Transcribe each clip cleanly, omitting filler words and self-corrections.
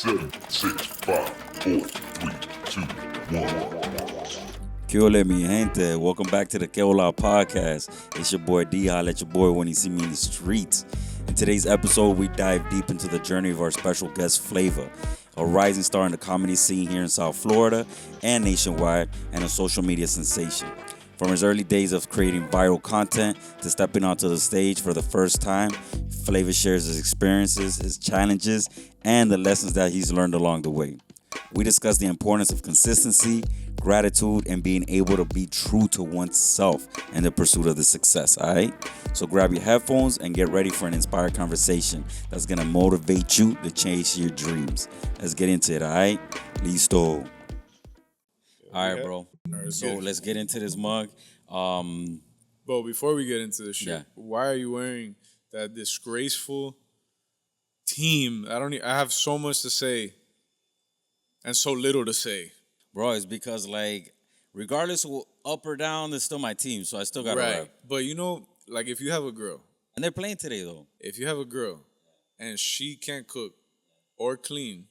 7, 6, 5, 4, 3, 2, 1. ¿Qué ole, mi gente? Welcome back to the Bola podcast. It's your boy D. Holla at your boy when you see me in the streets. In today's episode, we dive deep into the journey of our special guest, Fleyva, a rising star in the comedy scene here in South Florida and nationwide, and a social media sensation. From his early days of creating viral content to stepping onto the stage for the first time, Fleyva shares his experiences, his challenges, and the lessons that he's learned along the way. We discuss the importance of consistency, gratitude, and being able to be true to oneself in the pursuit of the success, all right? So grab your headphones and get ready for an inspired conversation that's going to motivate you to chase your dreams. Let's get into it, all right? Listo. All right, bro. So let's get into this mug. But before we get into this shit, Yeah. why are you wearing that disgraceful team? I have so much to say and so little to say. Bro, it's because, like, regardless of up or down, it's still my team, so I still got to rap. But you know, like if you have a girl, And they're playing today, though. if you have a girl and she can't cook or clean,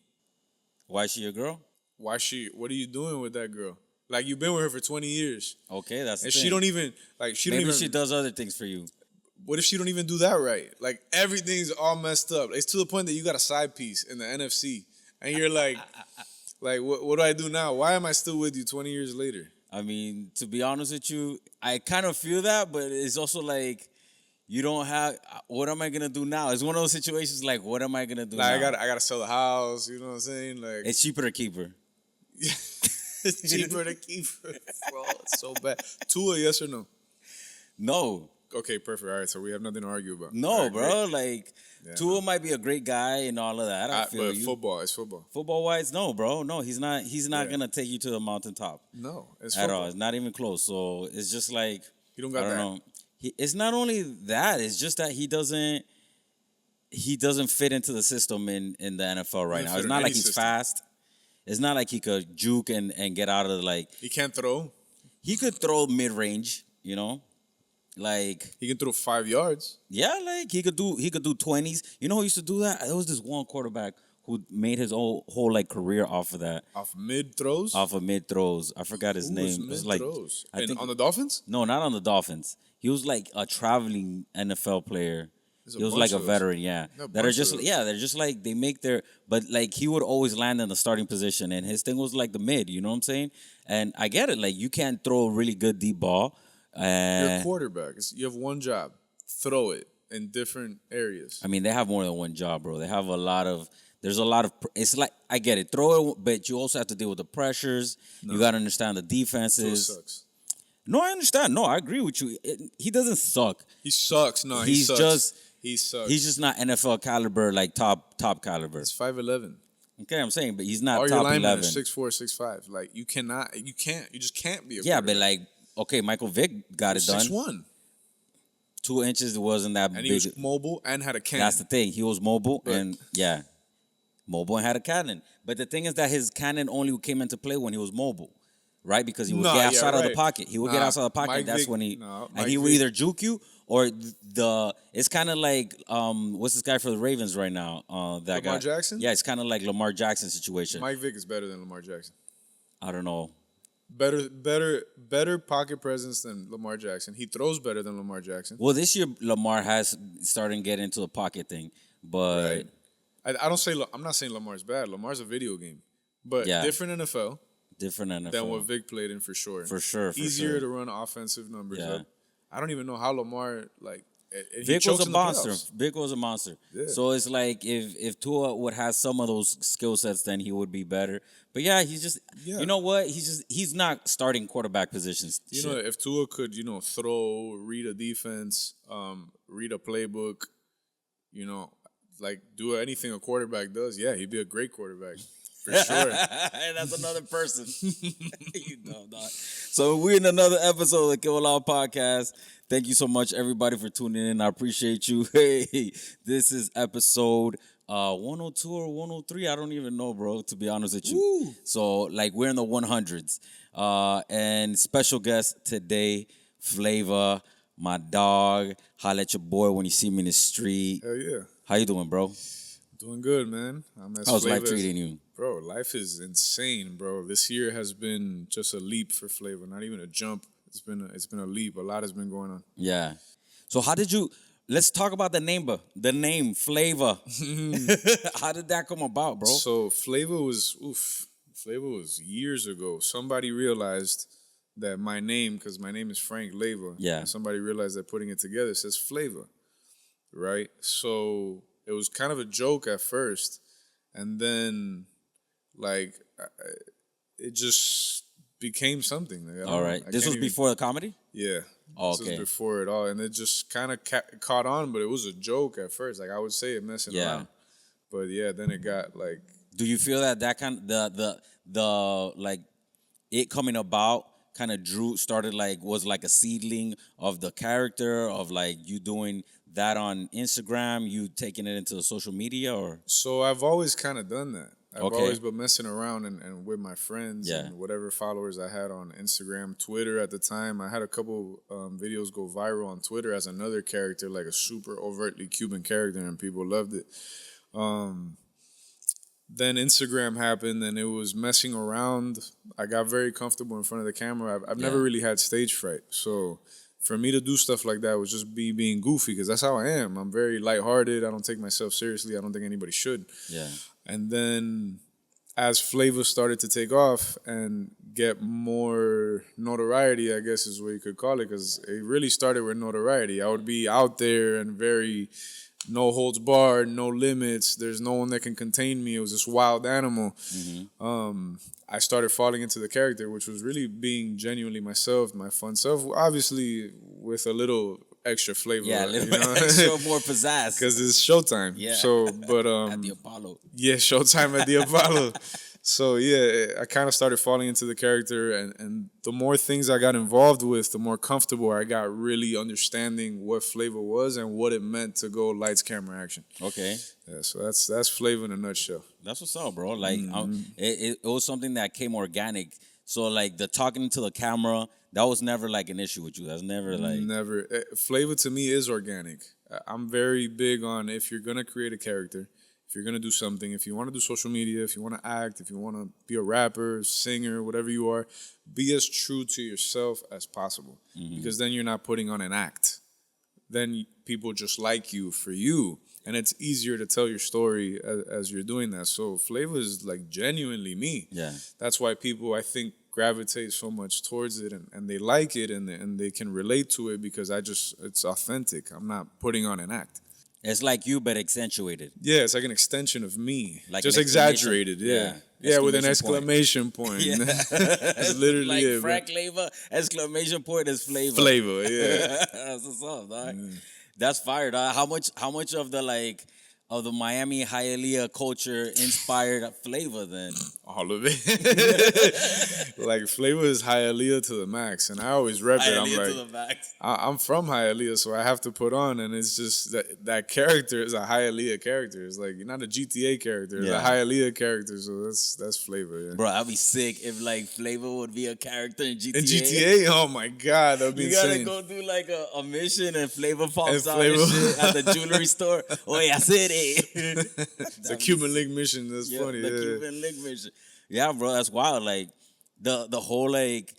Why is she a girl? what are you doing with that girl? Like you've been with her for 20 years. Okay, that's the And thing. she don't even Maybe she does other things for you. What if she don't even do that right? Like everything's all messed up. It's to the point that you got a side piece in the NFC, and you're like, what do I do now? Why am I still with you 20 years later? I mean, to be honest with you, I kind of feel that, but it's also like you don't have. What am I gonna do now? It's one of those situations like, what am I gonna do Like now? I gotta sell the house. You know what I'm saying? Like It's cheaper to keep her. it's cheaper to keep her, bro. It's so bad. Tua, yes or no? No, Okay, perfect. All right, so we have nothing to argue about. no, All right, bro. great. Like Yeah, Tua might be a great guy and all of that. I feel but you. football, it's football. Football wise, no, bro. No, he's not. He's not Yeah. gonna take you to the mountaintop No, it's at football. all. It's not even close. So it's just like You don't I got don't that. know. It's not only that. It's just that he doesn't fit into the system in the NFL right Doesn't now. fit It's in not any like he's system. fast. It's not like he could juke and get out of the, like, He can't throw. he could throw mid range, you know, like, He can throw 5 yards. yeah, like he could do 20s. You know who used to do that? There was this one quarterback who made his whole like career off of that, Off mid throws? off of mid throws. I forgot his Who name. was It was mid like throws? I think on the Dolphins? no, not on the Dolphins. He was like a traveling NFL player. There's a He was bunch like a of those. veteran, yeah. There are a That are bunch just of those. they're just like they make their but like he would always land in the starting position and his thing was like the mid, you know what I'm saying? And I get it, like you can't throw a really good deep ball. You're a quarterback. You have one job. Throw it in different areas. I mean, they have more than one job, bro. They have there's a lot of it's like I get it, throw it, but you also have to deal with the pressures. You got to understand the So it defenses. sucks. No, I understand. No, I agree with you. He doesn't suck. He sucks. No, he He's sucks. just- he sucks. He's just not NFL caliber, like top caliber. He's 5'11". Okay, I'm saying, but he's not All your top linemen 11. are 6'4", 6'5". Like you just can't be a Yeah, but quarterback. like, okay, Michael Vick got it done. 6'1". 2 inches wasn't that And big. he was mobile and had a cannon. That's the thing. He was mobile But- and yeah, mobile and had a cannon. But the thing is that his cannon only came into play when he was mobile, right? Because he would Nah, get yeah, outside of the right. pocket. He would get Nah, outside the pocket. Mike That's Vick- when he nah, and Mike he would Vick- either juke you or it's kind of like what's this guy for the Ravens right now? That Lamar guy Jackson? Yeah, it's kind of like Lamar Jackson situation. Mike Vick is better than Lamar Jackson. I don't know. Better pocket presence than Lamar Jackson. He throws better than Lamar Jackson. Well, this year Lamar has started to get into the pocket thing, but Right. I'm not saying Lamar's bad. Lamar's a video game, but Yeah. different NFL different NFL. than what Vic played in for sure. For sure, for Easier sure. to run offensive numbers Yeah. up. I don't even know how Lamar he Vic chokes was a in the monster. playoffs. Vic was a monster. Yeah. So it's like if Tua would have some of those skill sets, then he would be better. But yeah, he's just Yeah. you know what? He's not starting quarterback positions. You know, if Tua could, throw, read a defense, read a playbook, like do anything a quarterback does, yeah, he'd be a great quarterback. For sure. That's another person. You dumb dog. So we're in another episode of the Kill Out Podcast. Thank you so much, everybody, for tuning in. I appreciate you. Hey, this is episode 102 or 103. I don't even know, bro, to be honest with you. Woo. So, like, we're in the 100s. And special guest today, Fleyva, my dog. Holla at your boy when you see me in the street. Hell yeah. How you doing, bro? Doing good, man. I'm as How's life Fleyva as- treating you? Bro, life is insane, bro. This year has been just a leap for Fleyva, not even a jump. It's been a leap. A lot has been going on. Yeah. So how did you? Let's talk about the name, Fleyva. How did that come about, bro? So Fleyva was years ago. Somebody realized that my name, because my name is Frank Leyva. Yeah. And somebody realized that putting it together says Fleyva, right? So it was kind of a joke at first, and then like it just became something. Like, I don't All know. right. I This can't was even- before the comedy? Yeah. Oh, This okay. was before it all, and it just kind of caught on, but it was a joke at first. Like I would say it messing Yeah. around, but yeah, then it got like Do you feel that kind the like it coming about kind of was like a seedling of the character of like you doing that on Instagram, you taking it into social media or So I've always kind of done that. I've Okay. always been messing around and with my friends Yeah. and whatever followers I had on Instagram, Twitter at the time. I had a couple videos go viral on Twitter as another character, like a super overtly Cuban character, and people loved it. Then Instagram happened and it was messing around. I got very comfortable in front of the camera. I've never Yeah. really had stage fright. So for me to do stuff like that was just being goofy because that's how I am. I'm very lighthearted. I don't take myself seriously. I don't think anybody should. yeah. And then as Fleyva started to take off and get more notoriety, I guess is what you could call it, because it really started with notoriety. I would be out there and very no holds barred, no limits. There's no one that can contain me. It was this wild animal. I started falling into the character, which was really being genuinely myself, my fun self, obviously with a little extra flavor. Yeah, a little you know? extra more pizzazz. Because it's showtime. Yeah. So, but At the Apollo. yeah, showtime at the Apollo. So yeah, I kind of started falling into the character, and the more things I got involved with, the more comfortable I got really understanding what Fleyva was and what it meant to go lights, camera, action. Okay. Yeah, so that's Fleyva in a nutshell. That's what's up, bro. Like, it was something that came organic. So, like, the talking to the camera, that was never, like, an issue with you. That's never, like... Never. Fleyva to me is organic. I'm very big on if you're going to create a character, if you're going to do something, if you want to do social media, if you want to act, if you want to be a rapper, singer, whatever you are, be as true to yourself as possible. Because then you're not putting on an act. Then people just like you for you. And it's easier to tell your story as you're doing that. So Fleyva is like genuinely me. Yeah. That's why people, I think, gravitate so much towards it and they like it and they can relate to it because it's authentic. I'm not putting on an act. It's like you, but accentuated. Yeah, it's like an extension of me. Like just an exclamation- exaggerated, yeah. yeah. Yeah, with an Exclamation exclamation point. Yeah. That's literally like it. Frank Leyva, exclamation point is Fleyva. Flavor, yeah. That's what's up, dog. That's fire, dog. How much of the like of the Miami Hialeah culture inspired Fleyva then? All of it. Like Fleyva is Hialeah to the max, and I always rep it. I'm Hialeah to like, the max. I'm from Hialeah, so I have to put on, and it's just that character is a Hialeah character. It's like you're not a GTA character, it's Yeah. a Hialeah character. So that's Fleyva. Yeah. Bro, I'd be sick if like Fleyva would be a character in GTA. In GTA, oh my god, that'd be You gotta insane. go do like a mission and Fleyva pops And out and Fleyva- shit at the jewelry store. Oh, yeah, I said it. It's a Cuban Link mission. That's funny. The Yeah. Cuban Link mission. Yeah, bro, that's wild. Like the whole like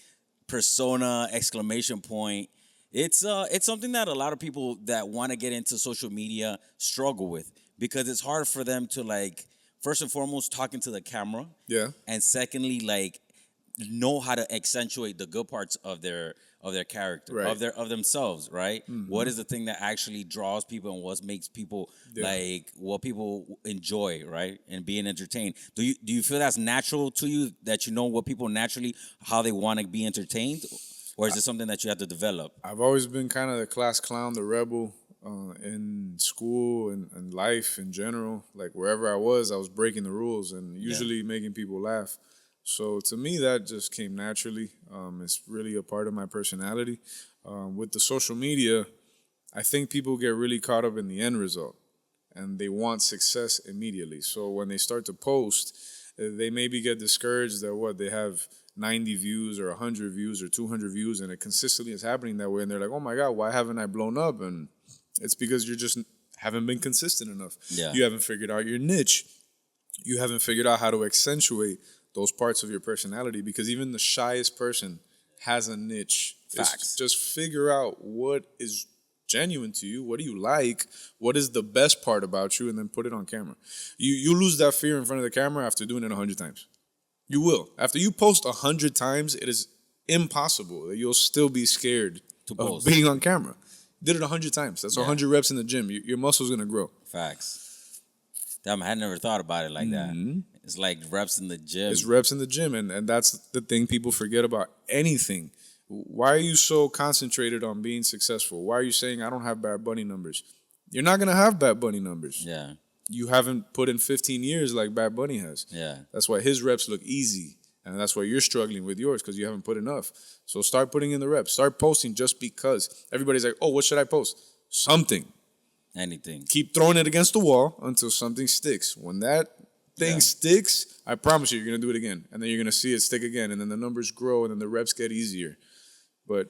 persona exclamation point. It's something that a lot of people that want to get into social media struggle with because it's hard for them to like first and foremost talking to the camera. Yeah. And secondly, like know how to accentuate the good parts of their character, Right. of themselves, right? What is the thing that actually draws people and what makes people like what people enjoy, right? And being entertained. Do you feel that's natural to you that you know what people naturally how they want to be entertained? Or is it something that you have to develop? I've always been kind of the class clown, the rebel in school and life in general. Like wherever I was breaking the rules and usually making people laugh. So to me, that just came naturally. It's really a part of my personality. With the social media, I think people get really caught up in the end result and they want success immediately. So when they start to post, they maybe get discouraged that they have 90 views or 100 views or 200 views and it consistently is happening that way. And they're like, oh my God, why haven't I blown up? And it's because you're just haven't been consistent enough. Yeah. You haven't figured out your niche. You haven't figured out how to accentuate those parts of your personality, because even the shyest person has a niche. Facts. Just figure out what is genuine to you. What do you like? What is the best part about you? And then put it on camera. You lose that fear in front of the camera after doing it 100 times. You will. After you post 100 times, it is impossible that you'll still be scared To of post. being on camera. Did it 100 times. That's Yeah. 100 reps in the gym. Your muscle's going to grow. Facts. Damn, I had never thought about it like that. It's like reps in the gym. It's reps in the gym, and that's the thing people forget about anything. Why are you so concentrated on being successful? Why are you saying I don't have Bad Bunny numbers? You're not gonna have Bad Bunny numbers. Yeah. You haven't put in 15 years like Bad Bunny has. Yeah. That's why his reps look easy, and that's why you're struggling with yours, because you haven't put enough. So start putting in the reps. Start posting just because. Everybody's like, oh, what should I post? Something. Anything. Keep throwing it against the wall until something sticks. When that thing sticks, I promise you're going to do it again. And then you're going to see it stick again. And then the numbers grow and then the reps get easier. But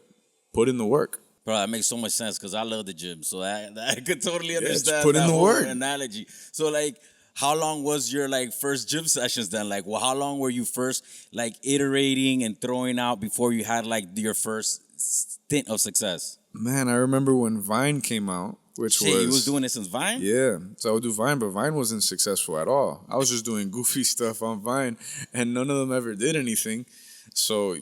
put in the work. Bro, that makes so much sense because I love the gym. So I could totally just understand put in that the whole work. analogy. So like, how long was your like first gym sessions then? Like, well, how long were you first like iterating and throwing out before you had like your first stint of success? Man, I remember when Vine came out, which Shit, was... you was doing it since Vine? Yeah, so I would do Vine, but Vine wasn't successful at all. I was just doing goofy stuff on Vine, and none of them ever did anything. So,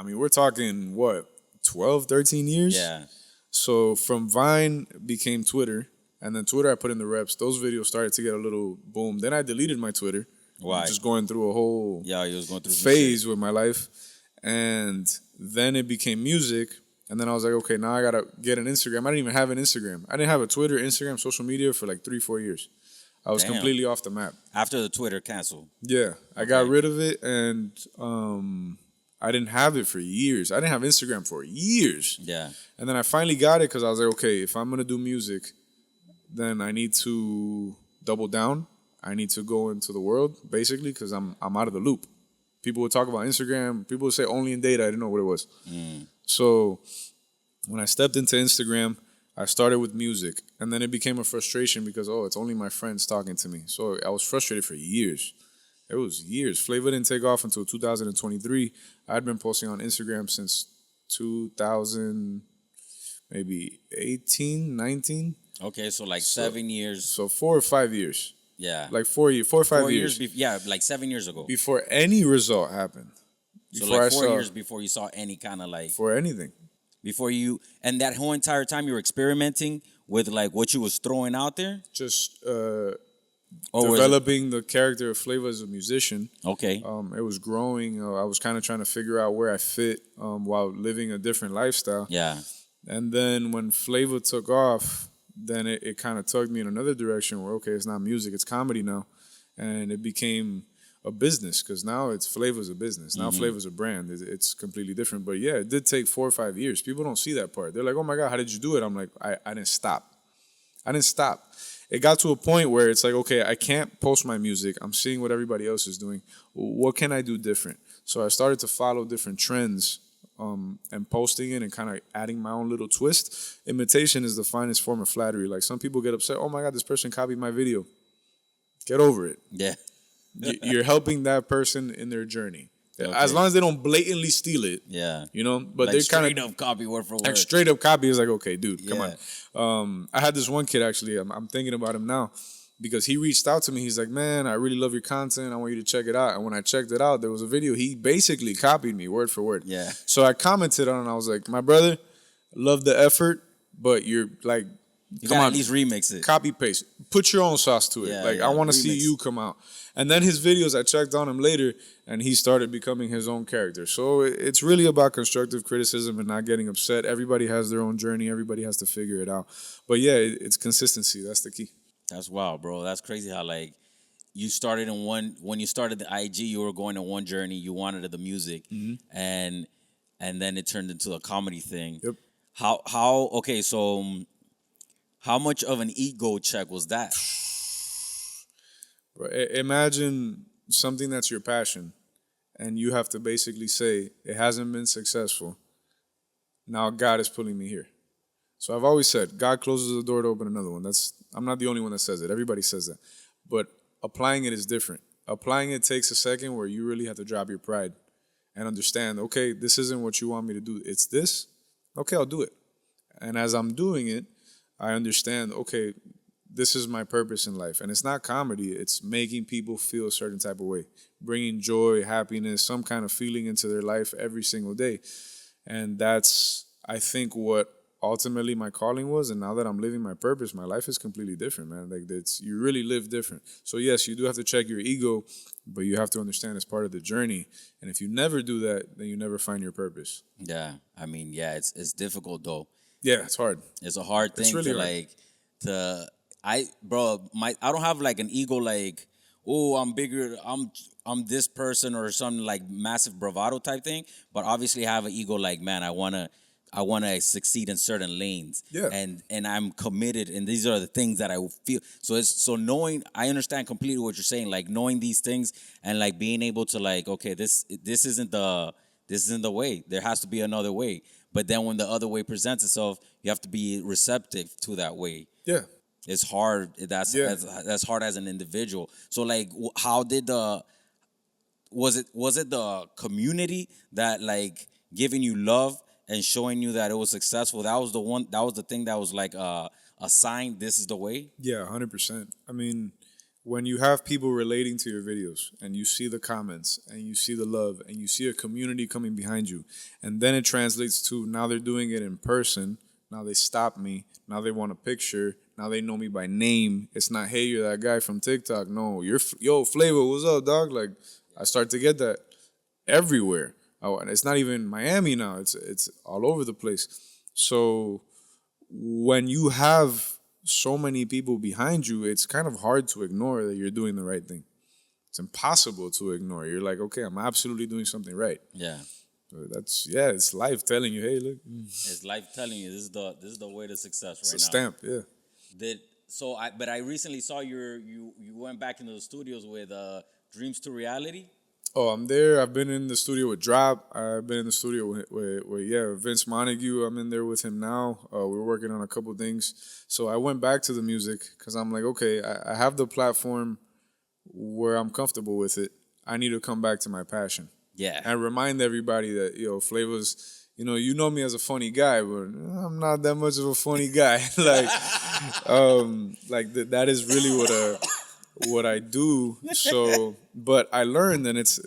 we're talking, what, 12, 13 years? Yeah. So from Vine became Twitter, and then Twitter I put in the reps. Those videos started to get a little boom. Then I deleted my Twitter. Why? Just going through a whole Yeah, you was going through some phase shit. with my life. And then it became music. And then I was like, okay, now I got to get an Instagram. I didn't even have an Instagram. I didn't have a Twitter, Instagram, social media for like 3-4 years. I was Damn. completely off the map. After the Twitter canceled. Yeah, I got rid of it, and I didn't have it for years. I didn't have Instagram for years. Yeah. And then I finally got it because I was like, okay, if I'm going to do music, then I need to double down. I need to go into the world, basically, because I'm out of the loop. People would talk about Instagram. People would say only in data. I didn't know what it was. So when I stepped into Instagram, I started with music. And then it became a frustration because, it's only my friends talking to me. So I was frustrated for years. It was years. Fleyva didn't take off until 2023. I'd been posting on Instagram since 2000, maybe 18, 19. Okay, so like 7 years. So 4 or 5 years. Yeah. Like 4 or 5 4 years. like 7 years ago. Before any result happened. So like 4 years before you saw any kind of like... For anything. Before you... And that whole entire time you were experimenting with like what you was throwing out there? Just Or was developing the character of Fleyva as a musician. Okay. It was growing. I was kind of trying to figure out where I fit while living a different lifestyle. Yeah. And then when Fleyva took off, then it kind of tugged me in another direction where, okay, it's not music, it's comedy now. And it became a business because now Fleyva's a business. Now Fleyva's a brand. It's completely different. But yeah, it did take 4 or 5 years. People don't see that part. They're like, oh my God, how did you do it? I'm like, I didn't stop. It got to a point where it's like, okay, I can't post my music. I'm seeing what everybody else is doing. What can I do different? So I started to follow different trends and posting it and kind of adding my own little twist. Imitation is the finest form of flattery. Like some people get upset, oh my God, this person copied my video. Get over it. Yeah. You're helping that person in their journey. Okay. As long as they don't blatantly steal it. Yeah. You know, but Like they're straight kind of up copy word for word. like straight up copy is like, okay, dude, come Yeah. on. I had this one kid actually. I'm thinking about him now because he reached out to me. He's like, man, I really love your content. I want you to check it out. And when I checked it out, there was a video. He basically copied me word for word. Yeah. So I commented on it. And I was like, my brother, love the effort, but you're like, You come gotta on, at least remix it. copy paste. Put your own sauce to it. Yeah, like yeah, I want to see remix. you come out. And then his videos, I checked on him later, and he started becoming his own character. So it's really about constructive criticism and not getting upset. Everybody has their own journey. Everybody has to figure it out. But yeah, it's consistency. That's the key. That's wild, bro. That's crazy how like you started in one when you started the IG, you were going on one journey. You wanted the music, and then it turned into a comedy thing. Yep. How okay? So how much of an ego check was that? But imagine something that's your passion, and you have to basically say, it hasn't been successful. Now God is pulling me here. So I've always said, God closes the door to open another one. I'm not the only one that says it. Everybody says that. But applying it is different. Applying it takes a second where you really have to drop your pride and understand, okay, this isn't what you want me to do. It's this. Okay, I'll do it. And as I'm doing it, I understand, okay, this is my purpose in life. And it's not comedy, it's making people feel a certain type of way, bringing joy, happiness, some kind of feeling into their life every single day. And that's, I think, what ultimately my calling was. And now that I'm living my purpose, my life is completely different, man. Like, you really live different. So yes, you do have to check your ego, but you have to understand it's part of the journey. And if you never do that, then you never find your purpose. Yeah, I mean, yeah, it's difficult though. Yeah, it's hard. It's a hard thing really to hard. like to I don't have like an ego like, oh, I'm bigger, I'm this person or some like massive bravado type thing, but obviously I have an ego like, man, I want to succeed in certain lanes. Yeah. And I'm committed, and these are the things that I feel. So knowing, I understand completely what you're saying, like knowing these things and like being able to like, okay, this isn't the way. There has to be another way. But then when the other way presents itself, you have to be receptive to that way. Yeah. It's hard. That's hard as an individual. So like, how did was it the community that like giving you love and showing you that it was successful? That was the thing that was like a sign. This is the way. Yeah, 100%. I mean, when you have people relating to your videos and you see the comments and you see the love and you see a community coming behind you, and then it translates to now they're doing it in person. Now they stop me. Now they want a picture. Now they know me by name. It's not, hey, you're that guy from TikTok. No, yo, Fleyva, what's up, dog? Like, I start to get that everywhere. Oh, and it's not even Miami now. It's all over the place. So when you have so many people behind you, it's kind of hard to ignore that you're doing the right thing. It's impossible to ignore. You're like, okay, I'm absolutely doing something right. Yeah. It's life telling you, hey, look. It's life telling you this is the way to success It's right a now. stamp, yeah. But I recently saw you went back into the studios with Dreams to Reality. Oh, I'm there. I've been in the studio with Drop. I've been in the studio with Vince Montague. I'm in there with him now. We're working on a couple things. So I went back to the music because I'm like, okay, I have the platform where I'm comfortable with it. I need to come back to my passion. Yeah. And remind everybody that, Fleyva's, you know me as a funny guy, but I'm not that much of a funny guy. That is really what I do. So, but I learned, and it's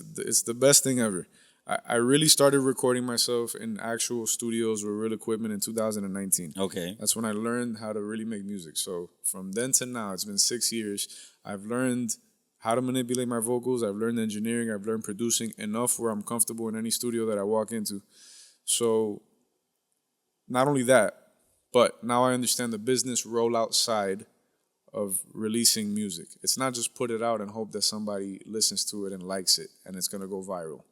the best thing ever. I really started recording myself in actual studios with real equipment in 2019. Okay. That's when I learned how to really make music. So from then to now, it's been 6 years. I've learned how to manipulate my vocals. I've learned engineering. I've learned producing enough where I'm comfortable in any studio that I walk into. So not only that, but now I understand the business rollout side of releasing music. It's not just put it out and hope that somebody listens to it and likes it and it's going to go viral.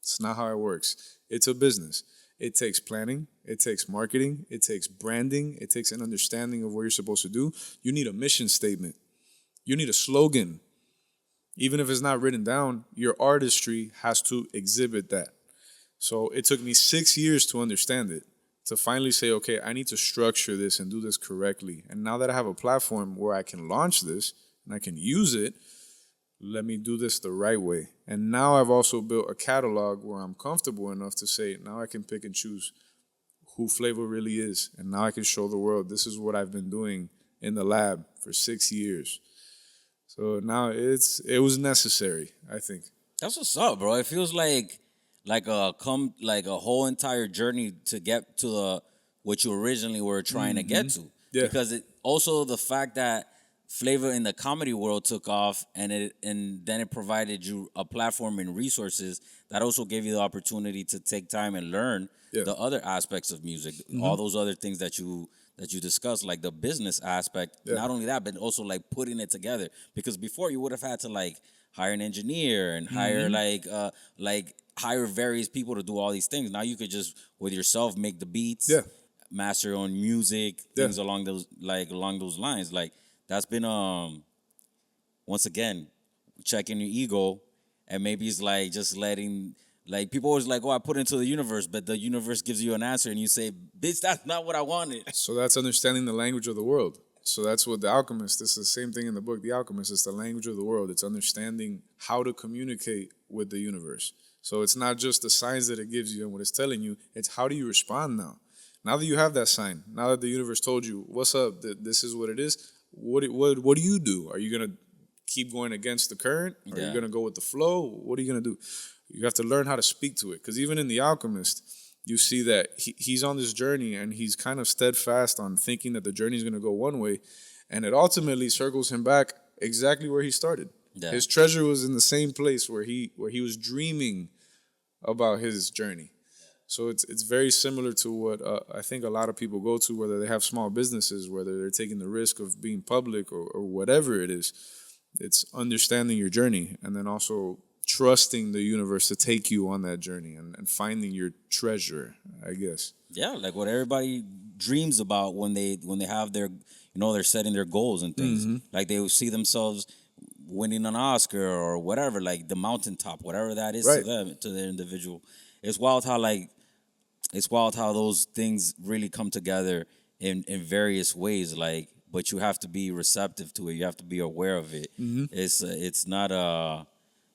It's not how it works. It's a business. It takes planning. It takes marketing. It takes branding. It takes an understanding of what you're supposed to do. You need a mission statement. You need a slogan. Even if it's not written down, your artistry has to exhibit that. So it took me 6 years to understand it, to finally say, okay, I need to structure this and do this correctly. And now that I have a platform where I can launch this and I can use it, let me do this the right way. And now I've also built a catalog where I'm comfortable enough to say, now I can pick and choose who Fleyva really is. And now I can show the world this is what I've been doing in the lab for 6 years. So now it was necessary, I think. That's what's up, bro. It feels like a whole entire journey to get to what you originally were trying to get to. Yeah. Because also the fact that Fleyva in the comedy world took off, and then it provided you a platform and resources that also gave you the opportunity to take time and learn the other aspects of music, all those other things that you discussed, like the business aspect. Not only that, but also like putting it together. Because before you would have had to like hire an engineer and hire hire various people to do all these things. Now you could just with yourself make the beats, master your own music, things along those lines. Like that's been once again checking your ego, and maybe it's like just letting Like people always like, oh, I put it into the universe, but the universe gives you an answer, and you say, bitch, that's not what I wanted. So that's understanding the language of the world. So that's what the alchemist, this is the same thing in the book, The Alchemist, it's the language of the world. It's understanding how to communicate with the universe. So it's not just the signs that it gives you and what it's telling you, it's how do you respond now? Now that you have that sign, now that the universe told you, what's up, this is what it is, what do you do? Are you going to keep going against the current? Are you going to go with the flow? What are you going to do? You have to learn how to speak to it. Because even in The Alchemist, you see that he's on this journey and he's kind of steadfast on thinking that the journey is going to go one way. And it ultimately circles him back exactly where he started. Yeah. His treasure was in the same place where he was dreaming about his journey. So it's very similar to what I think a lot of people go to, whether they have small businesses, whether they're taking the risk of being public or whatever it is. It's understanding your journey and then also trusting the universe to take you on that journey and finding your treasure, I guess. Yeah, like what everybody dreams about when they have their, they're setting their goals and things. Mm-hmm. Like they will see themselves winning an Oscar or whatever, like the mountaintop, whatever that is to them, to their individual. It's wild how those things really come together in various ways. Like, but you have to be receptive to it. You have to be aware of it. Mm-hmm. It's not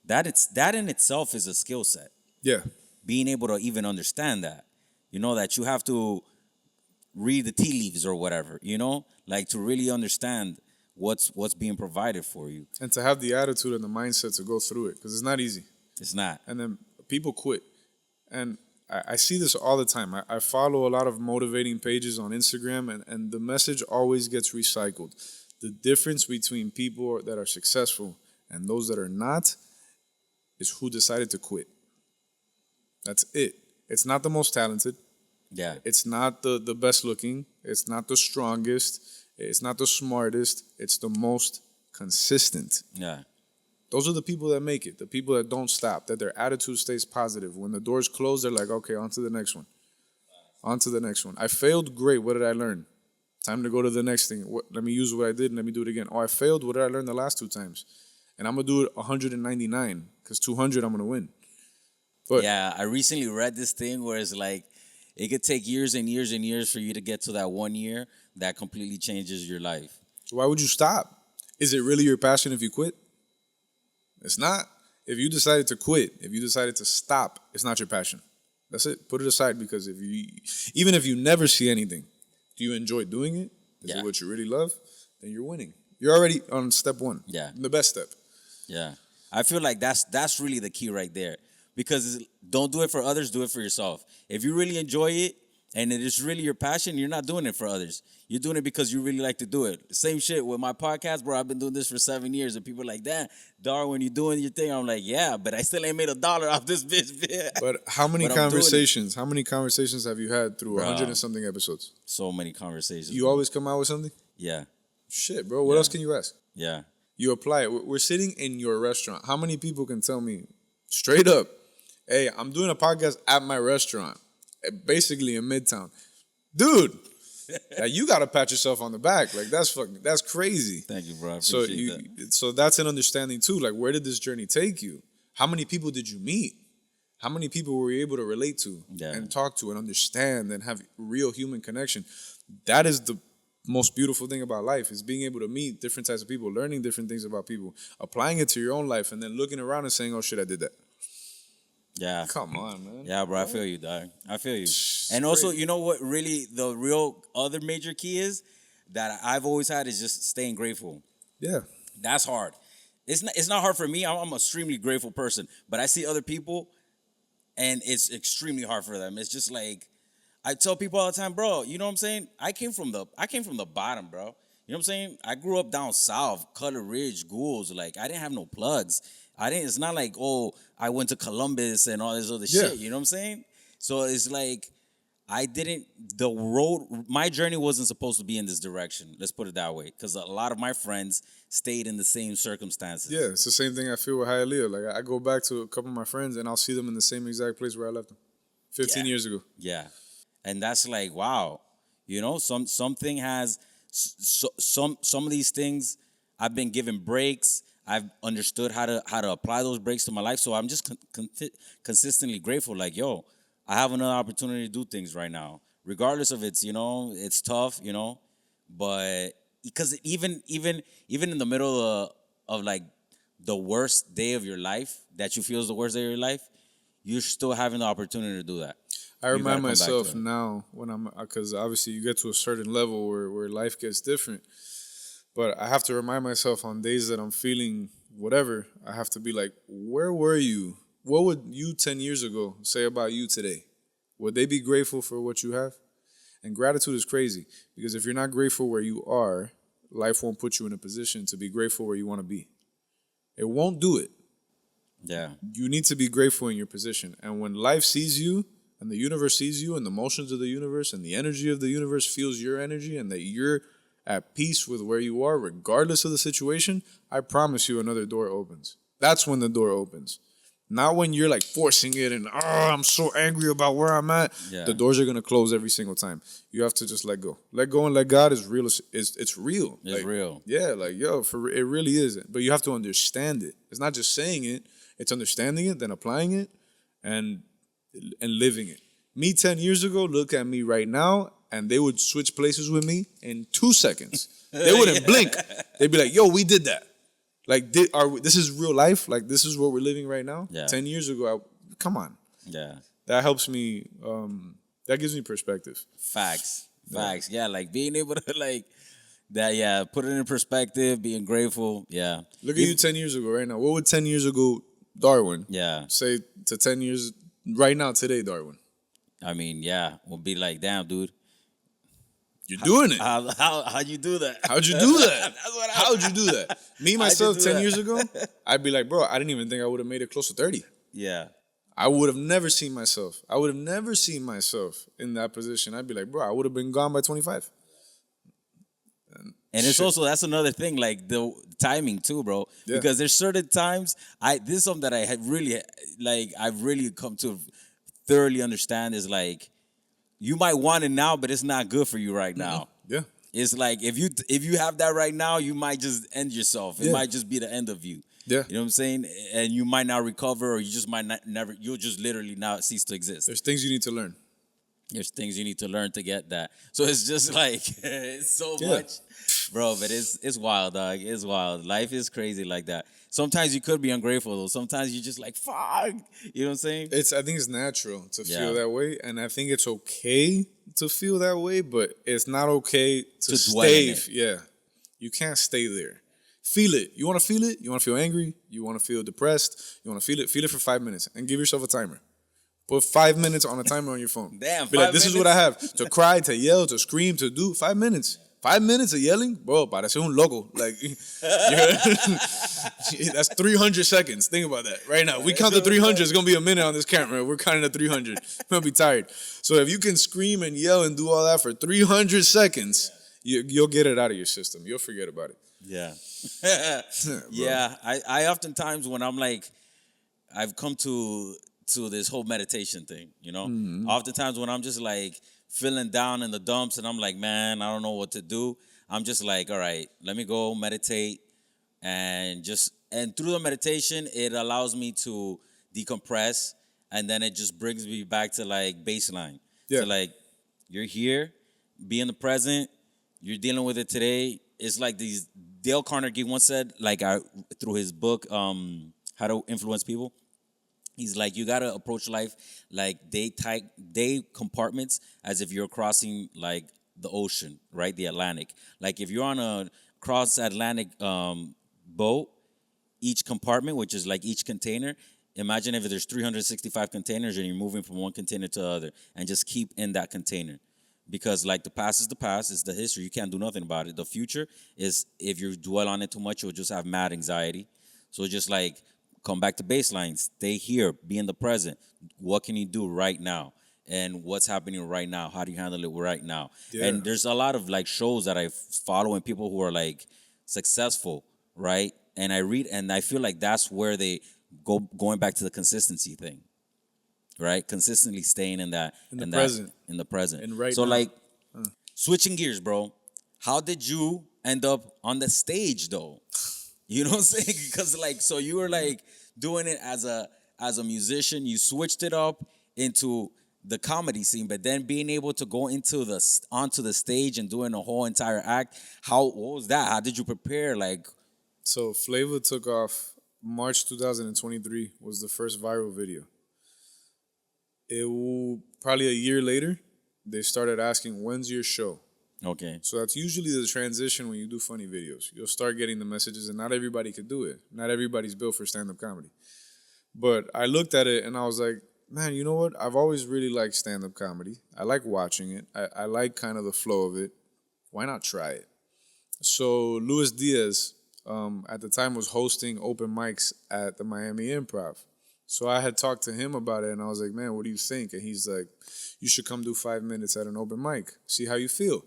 that in itself is a skill set. Yeah, being able to even understand that, that you have to read the tea leaves or whatever. Like to really understand what's being provided for you, and to have the attitude and the mindset to go through it, because it's not easy. It's not. And then people quit, and I see this all the time. I follow a lot of motivating pages on Instagram, and the message always gets recycled. The difference between people that are successful and those that are not is who decided to quit. That's it. It's not the most talented. Yeah. It's not the best looking. It's not the strongest. It's not the smartest. It's the most consistent. Yeah. Those are the people that make it, the people that don't stop, that their attitude stays positive. When the doors close, they're like, okay, on to the next one. On to the next one. I failed, great, what did I learn? Time to go to the next thing. Let me use what I did and let me do it again. Oh, I failed, what did I learn the last 2 times? And I'm going to do it 199, because 200 I'm going to win. But yeah, I recently read this thing where it's like, it could take years and years and years for you to get to that 1 year that completely changes your life. So why would you stop? Is it really your passion if you quit? It's not. If you decided to quit, if you decided to stop, it's not your passion. That's it. Put it aside, because even if you never see anything, do you enjoy doing it? Is it what you really love? Then you're winning. You're already on step 1. Yeah. The best step. Yeah. I feel like that's really the key right there. Because don't do it for others, do it for yourself. If you really enjoy it and it is really your passion, you're not doing it for others. You're doing it because you really like to do it. Same shit with my podcast, bro. I've been doing this for 7 years, and people are like, damn, Darwin, you doing your thing. I'm like, yeah, but I still ain't made $1 off this bitch. But how many conversations? How many conversations have you had through 100 and something episodes? So many conversations. You always come out with something? Yeah. Shit, bro. What else can you ask? Yeah. You apply it. We're sitting in your restaurant. How many people can tell me straight up, hey, I'm doing a podcast at my restaurant, basically in Midtown? Dude, you got to pat yourself on the back. Like, that's crazy. Thank you, bro. I appreciate that. So that's an understanding, too. Like, where did this journey take you? How many people did you meet? How many people were you able to relate to and talk to and understand and have real human connection? That is the most beautiful thing about life, is being able to meet different types of people, learning different things about people, applying it to your own life, and then looking around and saying, oh, shit, I did that. Yeah. Come on, man. Yeah, bro, I feel you, dog. I feel you. And also, you know what really the real other major key is that I've always had is just staying grateful. Yeah. That's hard. It's not hard for me. I'm an extremely grateful person. But I see other people, and it's extremely hard for them. It's just like, I tell people all the time, bro, you know what I'm saying? I came from the bottom, bro. You know what I'm saying? I grew up down south, Color Ridge, Ghouls. Like, I didn't have no plugs. It's not like, oh, I went to Columbus and all this other shit. You know what I'm saying? So it's like, my journey wasn't supposed to be in this direction. Let's put it that way. Because a lot of my friends stayed in the same circumstances. Yeah, it's the same thing I feel with Hialeah. Like, I go back to a couple of my friends and I'll see them in the same exact place where I left them 15 years ago. Yeah. And that's like, wow. You know, something has, some of these things, I've been given breaks. I've understood how to apply those breaks to my life. So I'm just consistently grateful. Like, yo, I have another opportunity to do things right now, regardless of it's tough, but because even in the middle of like the worst day of your life that you feel is the worst day of your life, you're still having the opportunity to do that. I remind myself now when because obviously you get to a certain level where life gets different. But I have to remind myself on days that I'm feeling whatever, I have to be like, where were you? What would you 10 years ago say about you today? Would they be grateful for what you have? And gratitude is crazy because if you're not grateful where you are, life won't put you in a position to be grateful where you want to be. It won't do it. Yeah. You need to be grateful in your position. And when life sees you and the universe sees you and the motions of the universe and the energy of the universe feels your energy and that you're at peace with where you are, regardless of the situation, I promise you another door opens. That's when the door opens. Not when you're like forcing it and, I'm so angry about where I'm at. Yeah. The doors are going to close every single time. You have to just let go. Let go and let God is real. It's real. It's like, real. Yeah, like, it really is. But you have to understand it. It's not just saying it. It's understanding it, then applying it, and living it. Me 10 years ago, look at me right now, and they would switch places with me in 2 seconds. They wouldn't blink. They'd be like, yo, we did that. Like, this is real life. Like, this is what we're living right now. Yeah. 10 years ago, come on. Yeah. That helps me. That gives me perspective. Facts. Yeah, like being able to like that. Yeah, put it in perspective. Being grateful. Yeah. Look at you 10 years ago right now. What would 10 years ago Darwin say to 10 years right now today, Darwin? I mean, yeah, we'll be like, damn, dude. You're doing it. How'd you do that? How'd you do that? How'd you do that? Me, myself, 10 years ago, I'd be like, bro, I didn't even think I would have made it close to 30. Yeah. I would have never seen myself. I would have never seen myself in that position. I'd be like, bro, I would have been gone by 25. And it's also, that's another thing, like the timing too, bro. Yeah. Because there's certain times, this is something that I had really, like, I've really come to thoroughly understand is like, you might want it now, but it's not good for you right now. Yeah. It's like, if you have that right now, you might just end yourself. It might just be the end of you. Yeah. You know what I'm saying? And you might not recover, or you just might not you'll just literally not cease to exist. There's things you need to learn. There's things you need to learn to get that. So it's just like, it's so much. Bro, but it's wild, dog. It's wild. Life is crazy like that. Sometimes you could be ungrateful, though. Sometimes you're just like, fuck. You know what I'm saying? I think it's natural to feel that way. And I think it's okay to feel that way, but it's not okay to stay. Yeah. You can't stay there. Feel it. You want to feel it? You want to feel angry? You want to feel depressed? You want to feel it? Feel it for 5 minutes and give yourself a timer. Put 5 minutes on a timer on your phone. Damn, be like, this is what I have. To cry, to yell, to scream, to do. 5 minutes. 5 minutes of yelling? Bro, parece un loco. Like, that's 300 seconds. Think about that right now. We count the 300. It's going to be a minute on this camera. We're counting the 300. We're going to be tired. So if you can scream and yell and do all that for 300 seconds, you'll get it out of your system. You'll forget about it. Yeah. Yeah. I oftentimes when I'm like, I've come to this whole meditation thing, Oftentimes when I'm just like feeling down in the dumps and I'm like, man, I don't know what to do. I'm just like, all right, let me go meditate and through the meditation, it allows me to decompress and then it just brings me back to like baseline. Yeah. So like, you're here, be in the present, you're dealing with it today. It's like Dale Carnegie once said, like through his book, How to Influence People, he's like, you got to approach life like day compartments as if you're crossing like the ocean, right? The Atlantic. Like if you're on a cross-Atlantic boat, each compartment, which is like each container, imagine if there's 365 containers and you're moving from one container to the other and just keep in that container. Because like the past is the past, it's the history. You can't do nothing about it. The future is, if you dwell on it too much, you'll just have mad anxiety. So just like, come back to baseline, stay here, be in the present. What can you do right now? And what's happening right now? How do you handle it right now? Yeah. And there's a lot of like shows that I follow and people who are like successful, right? And I read and I feel like that's where they going back to the consistency thing, right? Consistently staying in that in the present. In the present. And right so now. like switching gears, bro. How did you end up on the stage though? You know what I'm saying? Because like, so you were like doing it as a musician. You switched it up into the comedy scene, but then being able to go onto the stage and doing a whole entire act. What was that? How did you prepare? Like, So Fleyva took off March 2023 was the first viral video. Probably a year later, they started asking, when's your show? okay, So that's usually the transition when you do funny videos. You'll start getting the messages, and not everybody could do it. Not everybody's built for stand-up comedy. But I looked at it and I was like, man, you know what? I've always really liked stand-up comedy. I like watching it. I like kind of the flow of it. Why not try it? So Luis Diaz, at the time, was hosting open mics at the Miami Improv. So I had talked to him about it, and I was like, man, what do you think? And he's like, you should come do 5 minutes at an open mic. See how you feel.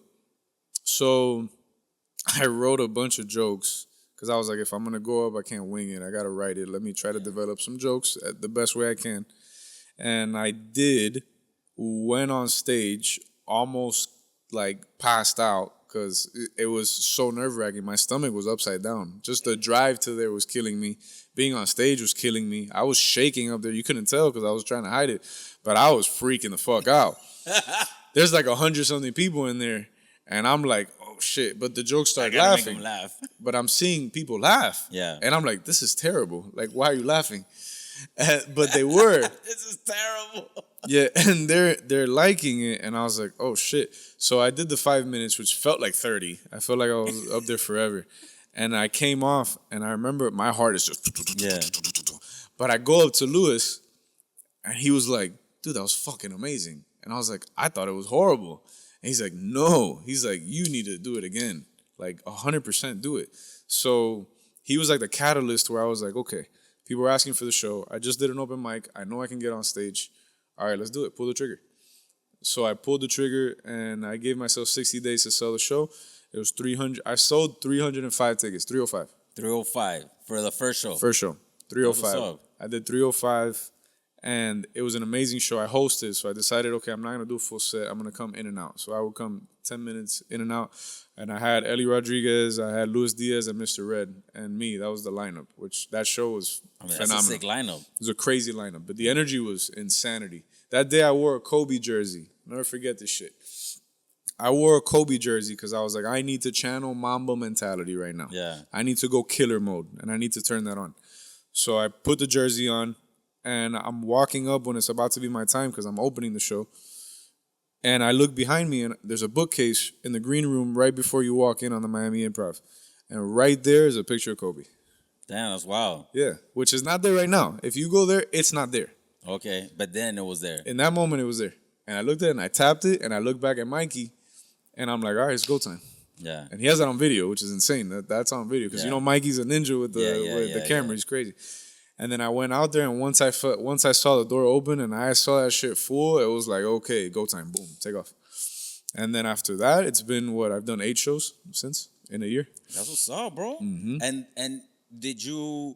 So I wrote a bunch of jokes because I was like, if I'm going to go up, I can't wing it. I got to write it. Let me try to develop some jokes the best way I can. And I did, went on stage, almost like passed out because it was so nerve-wracking. My stomach was upside down. Just the drive to there was killing me. Being on stage was killing me. I was shaking up there. You couldn't tell because I was trying to hide it, but I was freaking the fuck out. There's like 100-something people in there, and I'm like, oh shit. But the jokes started laughing. Make them laugh. But I'm seeing people laugh. Yeah. And I'm like, this is terrible. Like, why are you laughing? But they were. This is terrible. Yeah, and they're liking it, and I was like, oh shit. So I did the 5 minutes, which felt like 30. I felt like I was up there forever. And I came off, and I remember my heart is just... Yeah. But I go up to Lewis, and he was like, dude, that was fucking amazing. And I was like, I thought it was horrible. And he's like, no. He's like, you need to do it again. Like, 100% do it. So he was like the catalyst where I was like, okay, people were asking for the show. I just did an open mic. I know I can get on stage. All right, let's do it. Pull the trigger. So I pulled the trigger, and I gave myself 60 days to sell the show. It was 300. I sold 305 tickets, 305. 305 for the first show. First show, What's 305. up? I did 305, and it was an amazing show. I hosted, so I decided, okay, I'm not going to do a full set. I'm going to come in and out. So I would come 10 minutes in and out, and I had Ellie Rodriguez, I had Luis Diaz, and Mr. Red, and me. That was the lineup, which that show was phenomenal. That's a sick lineup. It was a crazy lineup, but the energy was insanity. That day I wore a Kobe jersey. Never forget this shit. I wore a Kobe jersey because I was like, I need to channel Mamba mentality right now. Yeah. I need to go killer mode, and I need to turn that on. So I put the jersey on, and I'm walking up when it's about to be my time because I'm opening the show. And I look behind me, and there's a bookcase in the green room right before you walk in on the Miami Improv. And right there is a picture of Kobe. Damn, that's wild. Yeah, which is not there right now. If you go there, it's not there. Okay, but then it was there. In that moment, it was there. And I looked at it, and I tapped it, and I looked back at Mikey, and I'm like, all right, it's go time. Yeah. And he has that on video, which is insane. That's on video because you know Mikey's a ninja with the camera. He's crazy. And then I went out there, and once I saw the door open and I saw that shit full, it was like, okay, go time, boom, take off. And then after that, it's been I've done 8 shows since in a year. That's what's up, bro. Mm-hmm. And did you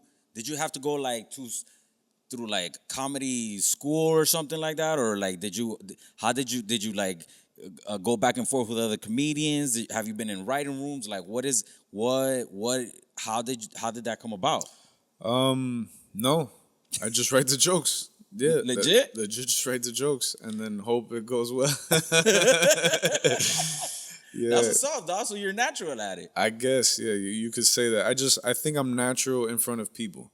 have to go like through like comedy school or something like that, or like did you like go back and forth with other comedians? Have you been in writing rooms? Like how did that come about? No, I just write the jokes. Yeah, legit. Legit, just write the jokes and then hope it goes well. Yeah, That's what's up, dog. So you're natural at it. I guess. Yeah, you could say that. I think I'm natural in front of people.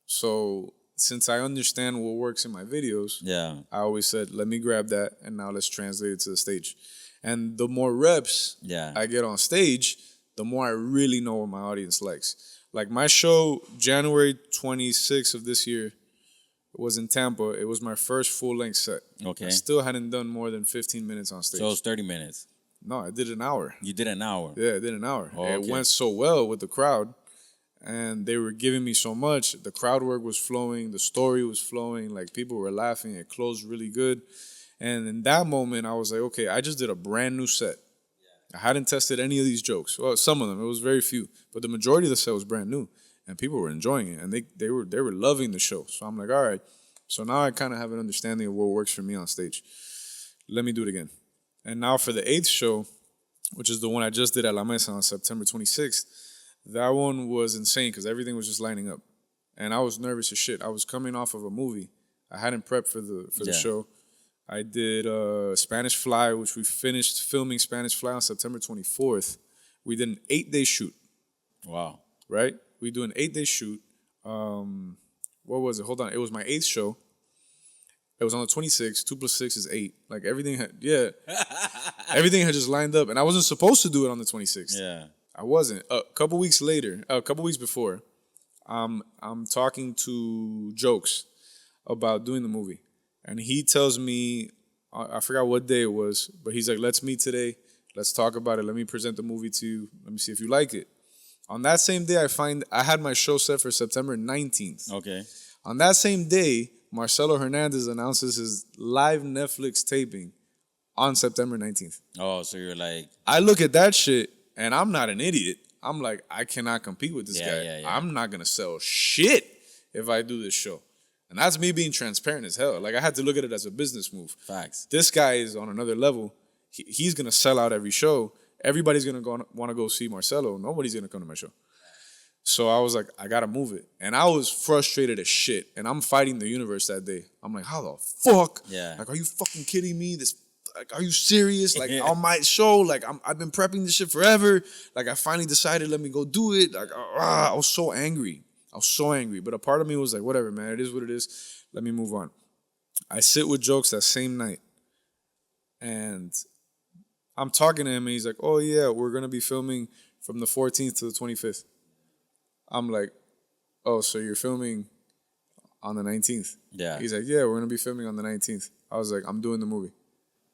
So since I understand what works in my videos, I always said, let me grab that and now let's translate it to the stage. And the more reps I get on stage, the more I really know what my audience likes. Like my show, January 26th of this year, was in Tampa. It was my first full-length set. Okay. I still hadn't done more than 15 minutes on stage. So it was 30 minutes. No, I did an hour. You did an hour? Yeah, I did an hour. Oh, okay. It went so well with the crowd, and they were giving me so much. The crowd work was flowing. The story was flowing. Like, people were laughing. It closed really good. And in that moment, I was like, okay, I just did a brand new set. I hadn't tested any of these jokes. Well, some of them. It was very few. But the majority of the set was brand new. And people were enjoying it. And they were loving the show. So I'm like, all right. So now I kind of have an understanding of what works for me on stage. Let me do it again. And now for the 8th show, which is the one I just did at La Mesa on September 26th, That one was insane because everything was just lining up, and I was nervous as shit. I was coming off of a movie. I hadn't prepped for the show. I did Spanish Fly, which we finished filming Spanish Fly on September 24th. We did an 8-day shoot. Wow. Right? We do an 8-day shoot. What was it? Hold on. It was my 8th show. It was on the 26th. 2 plus 6 is 8. Like everything had, everything had just lined up. And I wasn't supposed to do it on the 26th. Yeah. I wasn't. A couple weeks before, I'm talking to Jokes about doing the movie. And he tells me, I forgot what day it was, but he's like, let's meet today. Let's talk about it. Let me present the movie to you. Let me see if you like it. On that same day, I had my show set for September 19th. Okay. On that same day, Marcelo Hernandez announces his live Netflix taping on September 19th. Oh, so you're like... I look at that shit, and I'm not an idiot. I'm like, I cannot compete with this guy. Yeah. I'm not going to sell shit if I do this show. And that's me being transparent as hell. Like, I had to look at it as a business move. Facts. This guy is on another level. He's going to sell out every show. Everybody's going to want to go see Marcelo. Nobody's going to come to my show. So I was like, I got to move it. And I was frustrated as shit. And I'm fighting the universe that day. I'm like, how the fuck? Yeah. Like, are you fucking kidding me? Like, are you serious? Like, on my show, like, I've been prepping this shit forever. Like, I finally decided, let me go do it. Like, I was so angry. But a part of me was like, whatever, man. It is what it is. Let me move on. I sit with Jokes that same night. And I'm talking to him, and he's like, oh, yeah, we're going to be filming from the 14th to the 25th. I'm like, oh, so you're filming on the 19th? Yeah. He's like, yeah, we're going to be filming on the 19th. I was like, I'm doing the movie.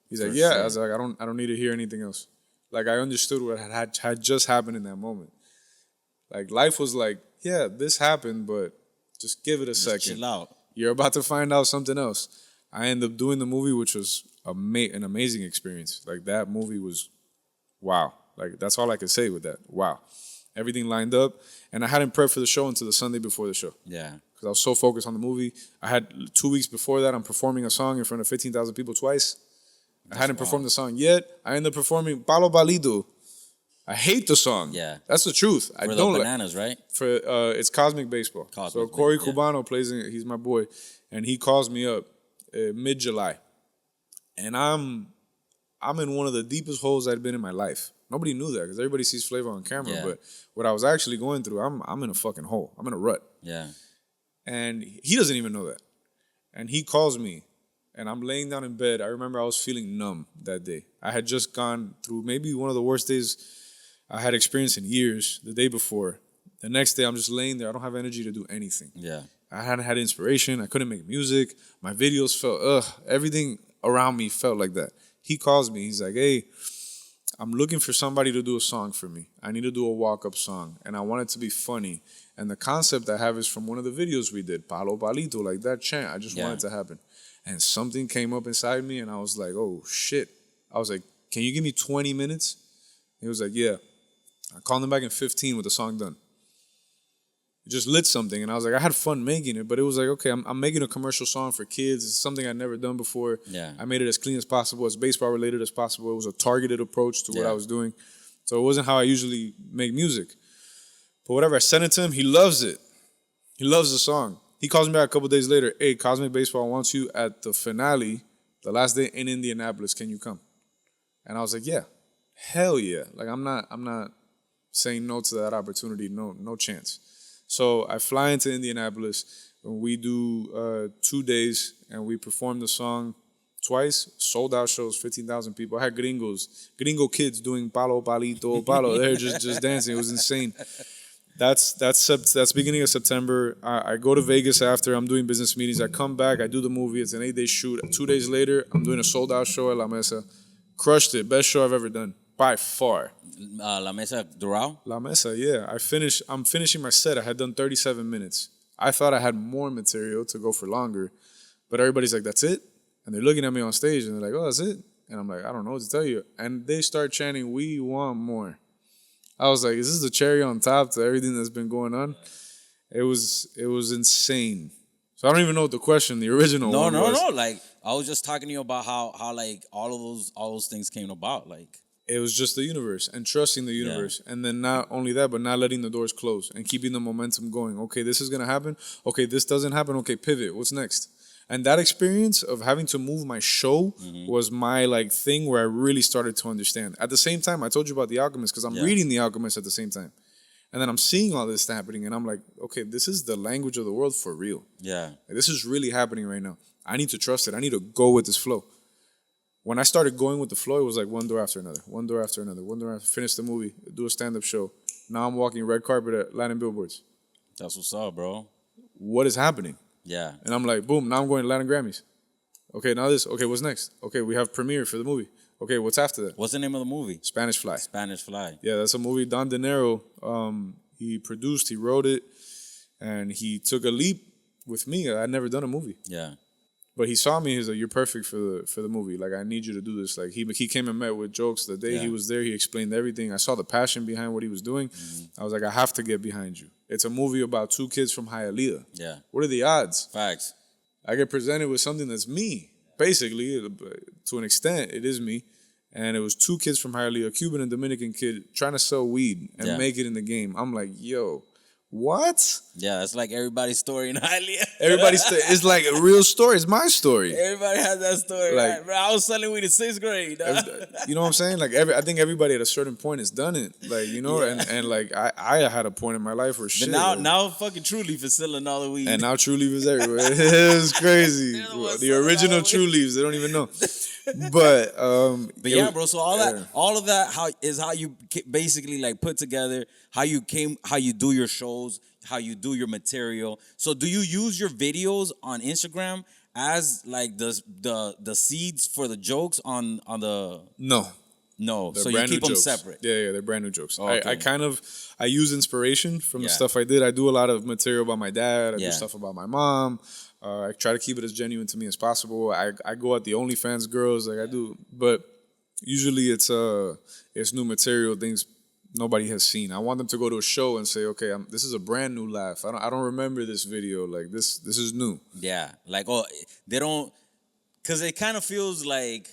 He's like, For yeah. sure. I was like, I don't need to hear anything else. Like, I understood what had just happened in that moment. Like, life was like, yeah, this happened, but just give it a second. Chill out. You're about to find out something else. I ended up doing the movie, which was an amazing experience. Like, that movie was wow. Like, that's all I could say with that. Wow. Everything lined up. And I hadn't prepped for the show until the Sunday before the show. Yeah. Because I was so focused on the movie. I had 2 weeks before that, I'm performing a song in front of 15,000 people twice. I hadn't performed the song yet. I ended up performing Palo Palito. I hate the song. Yeah. That's the truth. I For don't the like Bananas, right? it's Cosmic Baseball. So Corey Cubano plays in it. He's my boy. And he calls me up mid-July. And I'm in one of the deepest holes I'd been in my life. Nobody knew that because everybody sees Fleyva on camera. Yeah. But what I was actually going through, I'm in a fucking hole. I'm in a rut. Yeah. And he doesn't even know that. And he calls me. And I'm laying down in bed. I remember I was feeling numb that day. I had just gone through maybe one of the worst days I had experienced in years, the day before. The next day, I'm just laying there. I don't have energy to do anything. Yeah. I hadn't had inspiration. I couldn't make music. My videos felt, everything around me felt like that. He calls me. He's like, hey, I'm looking for somebody to do a song for me. I need to do a walk-up song. And I want it to be funny. And the concept I have is from one of the videos we did, Palo Palito, like that chant. I just want it to happen. And something came up inside me, and I was like, oh, shit. I was like, can you give me 20 minutes? He was like, yeah. I called him back in 15 with the song done. It just lit something, and I was like, I had fun making it, but it was like, okay, I'm making a commercial song for kids. It's something I'd never done before. Yeah. I made it as clean as possible, as baseball-related as possible. It was a targeted approach to what I was doing. So it wasn't how I usually make music. But whatever, I sent it to him. He loves it. He loves the song. He calls me back a couple days later. Hey, Cosmic Baseball wants you at the finale, the last day in Indianapolis. Can you come? And I was like, yeah, hell yeah. Like, I'm not saying no to that opportunity. No chance. So I fly into Indianapolis. And we do 2 days, and we perform the song twice. Sold out shows, 15,000 people. I had gringo kids doing Palo Palito Palo. They're just dancing. It was insane. That's beginning of September. I go to Vegas after. I'm doing business meetings. I come back. I do the movie. It's an 8-day shoot. 2 days later, I'm doing a sold-out show at La Mesa. Crushed it. Best show I've ever done. By far. La Mesa Doral? La Mesa, yeah. I'm finishing my set. I had done 37 minutes. I thought I had more material to go for longer. But everybody's like, that's it? And they're looking at me on stage, and they're like, oh, that's it? And I'm like, I don't know what to tell you. And they start chanting, we want more. I was like, is this the cherry on top to everything that's been going on? It was insane. So I don't even know what the original one was. No. Like, I was just talking to you about how like all those things came about. Like, it was just the universe and trusting the universe. And then not only that, but not letting the doors close and keeping the momentum going. Okay, this is going to happen. Okay, this doesn't happen. Okay, pivot. What's next? And that experience of having to move my show was my like thing where I really started to understand. At the same time, I told you about The Alchemist because I'm reading The Alchemist at the same time. And then I'm seeing all this happening and I'm like, okay, this is the language of the world for real. Yeah. Like, this is really happening right now. I need to trust it. I need to go with this flow. When I started going with the flow, it was like one door after another, one door after another, one door after. Finish the movie, do a stand-up show. Now I'm walking red carpet at Latin billboards. That's what's up, bro. What is happening? Yeah. And I'm like, boom, now I'm going to Latin Grammys. Okay, now this. Okay, what's next? Okay, we have premiere for the movie. Okay, what's after that? What's the name of the movie? Spanish Fly. Spanish Fly. Yeah, that's a movie Don De Niro, he produced, he wrote it, and he took a leap with me. I'd never done a movie. Yeah. But he saw me. He's like, "You're perfect for the movie. Like, I need you to do this." Like, he came and met with jokes the day he was there. He explained everything. I saw the passion behind what he was doing. I was like, "I have to get behind you." It's a movie about two kids from Hialeah. Yeah. What are the odds? Facts. I get presented with something that's me. Basically, to an extent, it is me. And it was two kids from Hialeah, a Cuban and Dominican kid, trying to sell weed and make it in the game. I'm like, yo. What? Yeah, that's like everybody's story in Hialeah. It's like a real story. It's my story. Everybody has that story. Like, right? Bro, I was selling weed in 6th grade. You know what I'm saying? Like I think everybody at a certain point has done it. Like, you know, and like I had a point in my life where shit. But now fucking True Leaf is selling all the weed. And now True Leaf is everywhere. It's crazy. The original True Leaves, they don't even know. But yeah, bro. So all of that, how you basically like put together how you do your shows, how you do your material. So do you use your videos on Instagram as like the seeds for the jokes on the? No. They're So you keep them jokes. separate. Yeah, they're brand new jokes. Oh, okay. I use inspiration from the stuff I did. I do a lot of material about my dad. I do stuff about my mom. I try to keep it as genuine to me as possible. I go at the OnlyFans girls like I do, but usually it's new material, things nobody has seen. I want them to go to a show and say, okay, this is a brand new laugh. I don't remember this video. Like this is new. Yeah, like they don't, because it kind of feels like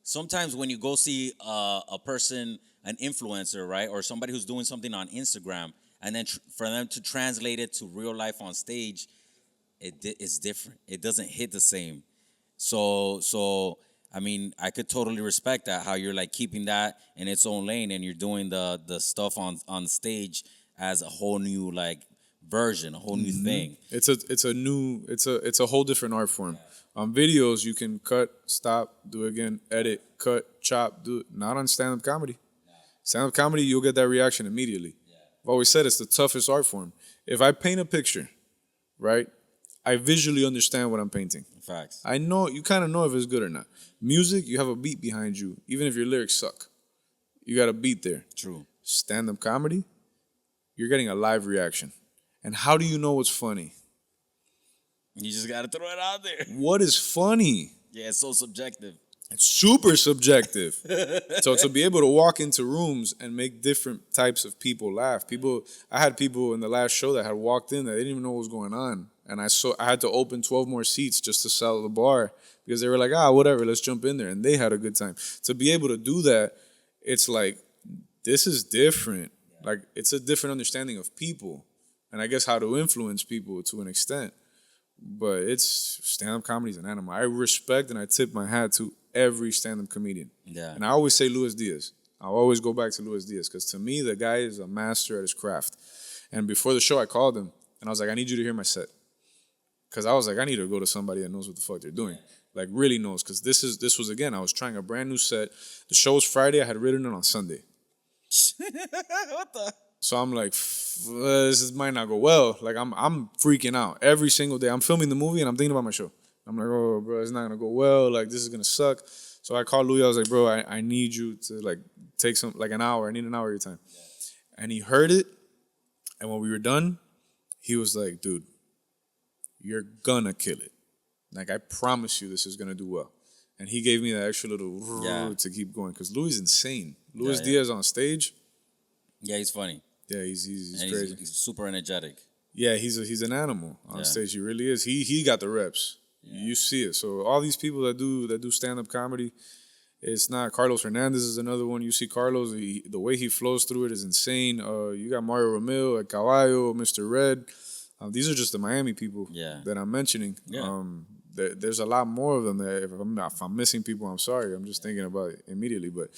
sometimes when you go see a person, an influencer, right, or somebody who's doing something on Instagram, and then for them to translate it to real life on stage. It's different. It doesn't hit the same. So I mean, I could totally respect that, how you're like keeping that in its own lane and you're doing the stuff on stage as a whole new like version, a whole new thing. It's a whole different art form. On videos, you can cut, stop, do it again, edit, cut, chop, do it. Not on stand-up comedy. Stand-up comedy, you'll get that reaction immediately. I've always said it's the toughest art form. If I paint a picture, right, I visually understand what I'm painting. Facts. I know, you kind of know if it's good or not. Music, you have a beat behind you. Even if your lyrics suck, you got a beat there. True. Stand-up comedy, you're getting a live reaction. And how do you know what's funny? You just got to throw it out there. What is funny? Yeah, it's so subjective. It's super subjective. So to be able to walk into rooms and make different types of people laugh. I had people in the last show that had walked in that they didn't even know what was going on. And I had to open 12 more seats just to sell the bar because they were like, whatever, let's jump in there. And they had a good time. To be able to do that, it's like, this is different. Like, it's a different understanding of people. And I guess how to influence people to an extent. But stand-up comedy is an animal. I respect and I tip my hat to every stand-up comedian. Yeah. And I always say Luis Diaz. I always go back to Luis Diaz because to me, the guy is a master at his craft. And before the show, I called him and I was like, I need you to hear my set. Because I was like, I need to go to somebody that knows what the fuck they're doing. Like, really knows. Because this was, again, I was trying a brand new set. The show was Friday. I had written it on Sunday. What the? So I'm like, this might not go well. Like, I'm freaking out every single day. I'm filming the movie and I'm thinking about my show. I'm like, oh, bro, it's not going to go well. Like, this is going to suck. So I called Louis. I was like, bro, I need you to, like, take an hour. I need an hour of your time. Yeah. And he heard it. And when we were done, he was like, dude, you're gonna kill it. Like, I promise you this is gonna do well. And he gave me that extra little to keep going. Because Louis is insane. Luis Diaz on stage. Yeah, he's funny. Yeah, he's crazy. He's super energetic. Yeah, he's an animal on stage. He really is. He got the reps. Yeah. You see it. So all these people that do stand-up comedy, It's not. Carlos Hernandez is another one. You see Carlos, the way he flows through it is insane. You got Mario Ramil, El Caballo, Mr. Red. These are just the Miami people that I'm mentioning. Yeah. There's a lot more of them. That if I'm missing people, I'm sorry. I'm just thinking about it immediately. But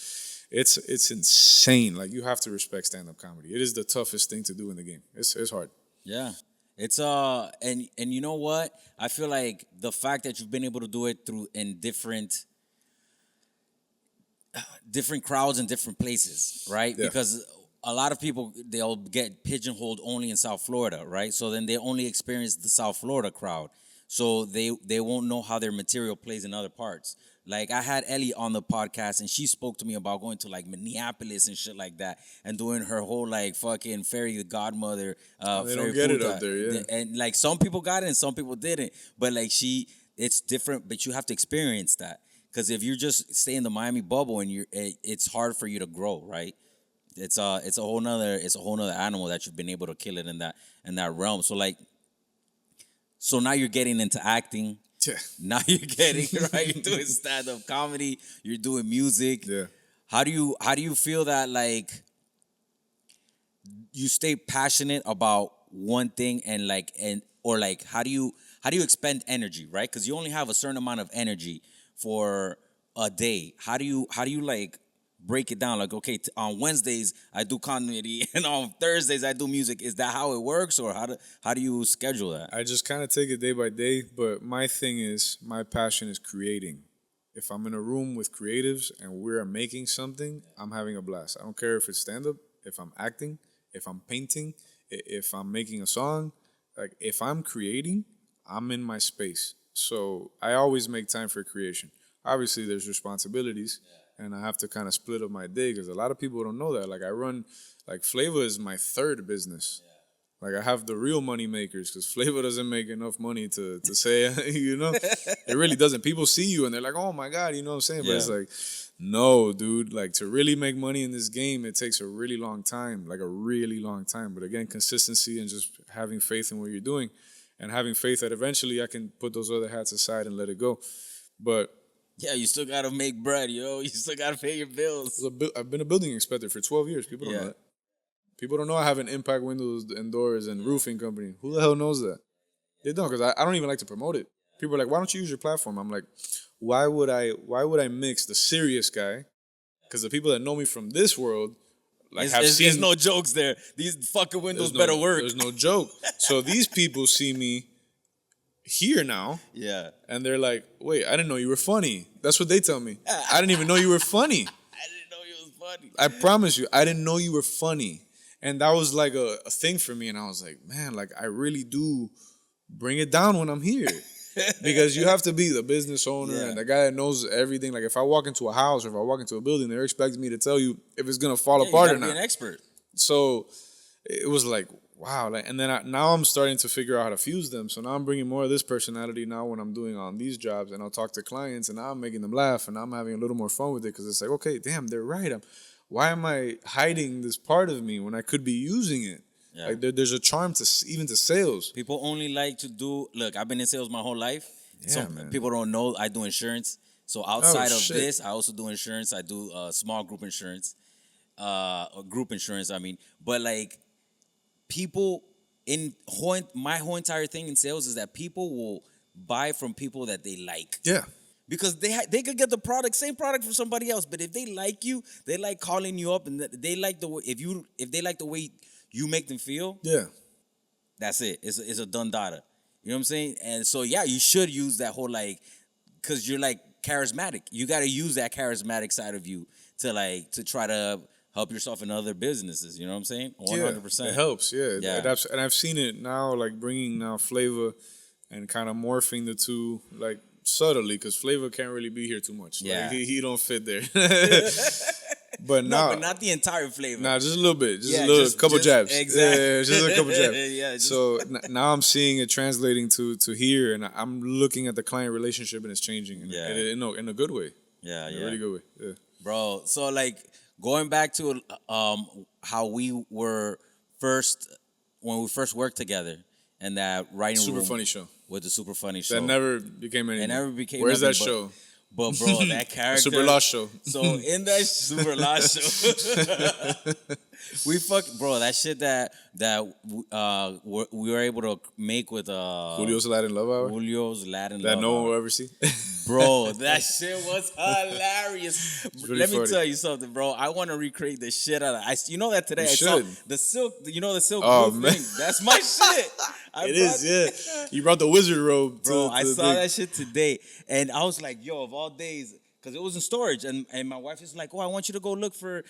it's insane. Like, you have to respect stand-up comedy. It is the toughest thing to do in the game. It's hard. Yeah. It's and you know what? I feel like the fact that you've been able to do it through in different crowds in different places, right? Yeah. Because a lot of people, they'll get pigeonholed only in South Florida, right? So then they only experience the South Florida crowd. So they won't know how their material plays in other parts. Like, I had Ellie on the podcast, and she spoke to me about going to like Minneapolis and shit like that, and doing her whole like fucking fairy godmother. They fairy don't get it puta. up there, yeah. And like, some people got it and some people didn't. But like, it's different. But you have to experience that, because if you just stay in the Miami bubble and it's hard for you to grow, right? It's a whole nother animal that you've been able to kill it in that realm. So like, so now you're getting into acting. Yeah. Now you're getting right. You're doing stand-up comedy. You're doing music. Yeah. How do you feel that, like, you stay passionate about one thing or how do you expend energy, right? Because you only have a certain amount of energy for a day. How do you like break it down? Like, okay, on Wednesdays I do comedy and on Thursdays I do music. Is that how it works, or how do you schedule that? I just kind of take it day by day, but my thing is, my passion is creating. If I'm in a room with creatives and we're making something, I'm having a blast. I don't care if it's stand-up, if I'm acting, if I'm painting, if I'm making a song. Like, if I'm creating, I'm in my space. So I always make time for creation. Obviously, there's responsibilities, and I have to kind of split up my day, because a lot of people don't know that. Like, I run, like, Fleyva is my third business. Like, I have the real money makers, because Fleyva doesn't make enough money to say, you know? It really doesn't. People see you and they're like, oh my God, you know what I'm saying? But it's like, no, dude. Like, to really make money in this game, it takes a really long time. Like, a really long time. But again, consistency and just having faith in what you're doing, and having faith that eventually I can put those other hats aside and let it go. But yeah, you still gotta make bread, yo. You still gotta pay your bills. I've been a building inspector for 12 years. People don't know that. People don't know I have an impact windows and doors and roofing company. Who the hell knows that? They don't, because I don't even like to promote it. People are like, why don't you use your platform? I'm like, why would I mix the serious guy? Because the people that know me from this world, like, there's no jokes there. These fucking windows better work. There's no joke. So these people see me here now. Yeah. And they're like, wait, I didn't know you were funny. That's what they tell me. I didn't even know you were funny. I didn't know you was funny. I promise you, I didn't know you were funny. And that was like a thing for me. And I was like, man, like, I really do bring it down when I'm here. Because you have to be the business owner and the guy that knows everything. Like, if I walk into a house or if I walk into a building, they're expecting me to tell you if it's going to fall apart or not. You gotta be an expert. So it was like, wow. Like, and then now I'm starting to figure out how to fuse them. So now I'm bringing more of this personality now when I'm doing on these jobs, and I'll talk to clients, and now I'm making them laugh, and I'm having a little more fun with it, because it's like, okay, damn, they're right. Why am I hiding this part of me when I could be using it? Yeah. Like, there's a charm to even to sales. People only like to do. Look, I've been in sales my whole life. Yeah, so people don't know I do insurance. So outside of this, I also do insurance. I do small group insurance, group insurance. I mean, but like, people my whole entire thing in sales is that people will buy from people that they like. Yeah. Because they could get the same product from somebody else, but if they like you, they like calling you up, and they like the way if they like the way you make them feel. Yeah. That's it. It's a done data. You know what I'm saying? And so yeah, you should use that whole, like, because you're like charismatic. You got to use that charismatic side of you to try to help yourself in other businesses. You know what I'm saying? 100%. Yeah, it helps. Yeah. And I've seen it now, like, bringing now Fleyva and kind of morphing the two, like, subtly, because Fleyva can't really be here too much. Yeah. Like, he don't fit there. But not the entire Fleyva. Nah, just a little bit. Just a couple jabs. Exactly. Yeah, just a couple jabs. Yeah, so now I'm seeing it translating to here, and I'm looking at the client relationship, and it's changing in a good way. Yeah, in a really good way. Yeah. Bro, so, like, going back to how we were when we first worked together, and that writing Super room funny show. With the Super Funny Show. That never became anything. It never became Where's nothing, that show? But bro, that character, Super Lost Show. So in that Super Lost Show, we bro, that shit that we were able to make with Julio's Latin Love Hour. Julio's Latin That Love no one Hour. will ever see. Bro, that shit was hilarious. really Let me funny. tell you something, bro. I want to recreate the shit out of you know that today You I saw should. the silk, the silk Oh, blue man. thing. That's my shit. It is, yeah. You brought the wizard robe, Bro, to I the saw thing. that shit today, and I was like, yo, of all days, because it was in storage, and my wife is like, oh, I want you to go look for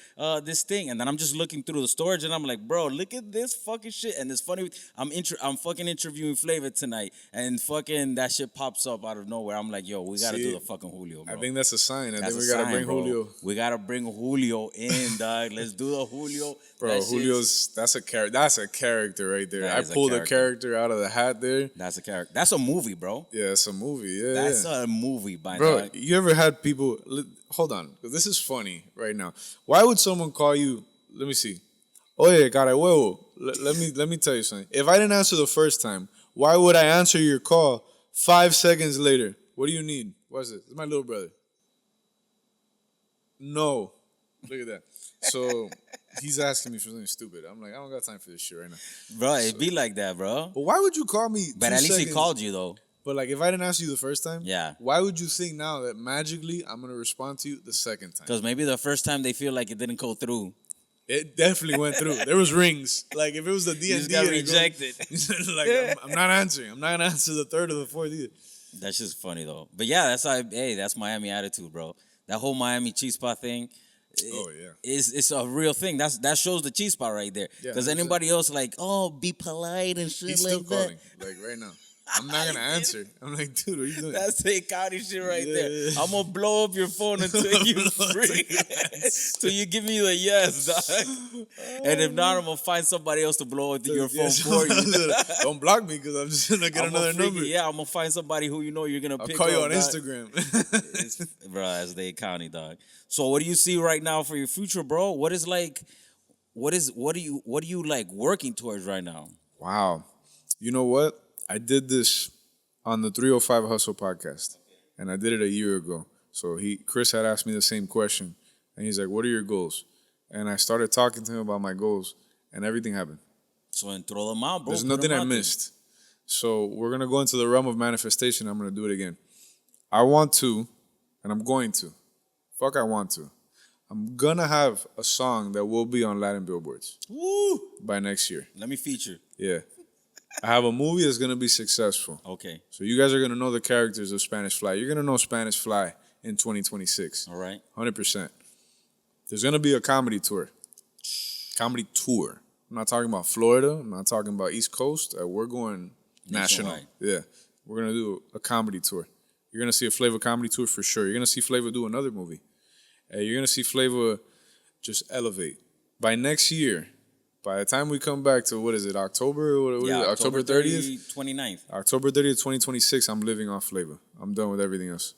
this thing, and then I'm just looking through the storage, and I'm like, bro, look at this fucking shit, and it's funny, I'm fucking interviewing Fleyva tonight, and fucking that shit pops up out of nowhere. I'm like, yo, we gotta do the fucking Julio, bro. I think that's a sign. I That's think we a gotta sign, bring bro. Julio. We gotta bring Julio in, dog. Let's do the Julio. Bro, that's a character. That's a character right there. That I is a pulled a character. character out of the hat there. That's a character. That's a movie, bro. Yeah, it's a movie. Yeah, That's yeah. a movie, by Bro, dog. you ever had people? Hold on, 'cause this is funny right now. Why would someone call you? Let me see. Oye, cara huevo. Let me tell you something. If I didn't answer the first time, why would I answer your call 5 seconds later? What do you need? What's this? It's my little brother. No, look at that. So he's asking me for something stupid. I'm like, I don't got time for this shit right now. Bro, it be like that, bro. But why would you call me? But 2 at least he seconds? called you, though. But like, if I didn't answer you the first time, Yeah. why would you think now that magically I'm gonna respond to you the second time? Because maybe the first time they feel like it didn't go through. It definitely went through. There was rings. Like if it was the D You and just D, got rejected. like I'm not answering. I'm not gonna answer the third or the fourth either. That's just funny, though. But yeah, that's Miami attitude, bro. That whole Miami chispa thing. Oh yeah. It's a real thing. That shows the chispa right there. Yeah, Because 100%. anybody else like, oh, be polite and shit He's like still calling, that. like right now. I'm not gonna answer. I'm like, dude, what are you doing? That's the county shit right there. Yeah. I'm gonna blow up your phone until you free. Till you give me the yes, dog. And if not, I'm gonna find somebody else to blow up your phone for you. Don't block me because I'm just gonna get another number. Yeah, I'm gonna find somebody who you know you're gonna I'll pick call you up, on dog. Instagram. Bro, that's the county, dog. So what do you see right now for your future, bro? What are you like working towards right now? Wow. You know what? I did this on the 305 Hustle podcast, and I did it a year ago. So Chris had asked me the same question, and he's like, "What are your goals?" And I started talking to him about my goals, and everything happened. So then throw them out, bro. There's Put nothing them I out there. missed. So we're gonna go into the realm of manifestation. I'm gonna do it again. I want to, and I'm going to. Fuck, I want to. I'm gonna have a song that will be on Latin billboards Woo! by next year. Let me feature. Yeah. I have a movie that's gonna be successful. Okay. So you guys are gonna know the characters of Spanish Fly. You're gonna know Spanish Fly in 2026. All right. 100%. There's gonna be a comedy tour. Comedy tour. I'm not talking about Florida. I'm not talking about East Coast. We're going national. Nationwide. Yeah. We're gonna do a comedy tour. You're gonna see a Fleyva comedy tour for sure. You're gonna see Fleyva do another movie. You're gonna see Fleyva just elevate. By next year, by the time we come back to, what is it, October? What is it? October 30th? 29th. October 30th, 2026, I'm living off Fleyva. I'm done with everything else.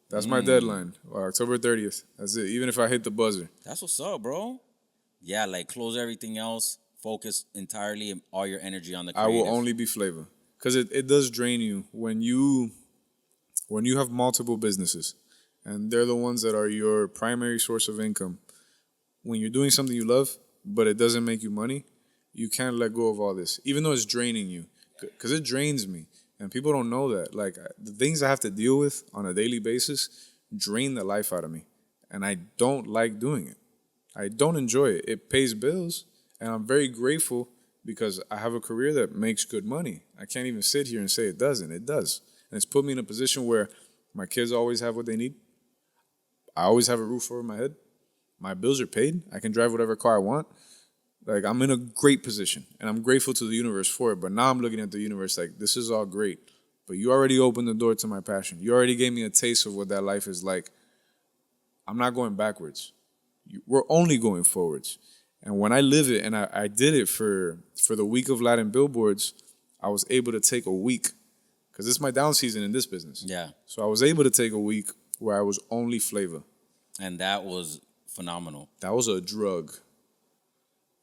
That's my deadline. October 30th. That's it. Even if I hit the buzzer. That's what's up, bro. Yeah, like close everything else. Focus entirely all your energy on the I creative. will only be Fleyva. Because it does drain you when you have multiple businesses and they're the ones that are your primary source of income. When you're doing something you love, but it doesn't make you money, you can't let go of all this, even though it's draining you. Because it drains me. And people don't know that. Like, the things I have to deal with on a daily basis drain the life out of me. And I don't like doing it. I don't enjoy it. It pays bills. And I'm very grateful because I have a career that makes good money. I can't even sit here and say it doesn't. It does. And it's put me in a position where my kids always have what they need. I always have a roof over my head. My bills are paid. I can drive whatever car I want. Like, I'm in a great position, and I'm grateful to the universe for it. But now I'm looking at the universe like, this is all great, but you already opened the door to my passion. You already gave me a taste of what that life is like. I'm not going backwards. We're only going forwards. And when I live it, and I did it for the week of Latin billboards, I was able to take a week, because it's my down season in this business. Yeah. So I was able to take a week where I was only Fleyva. And that was phenomenal. That was a drug.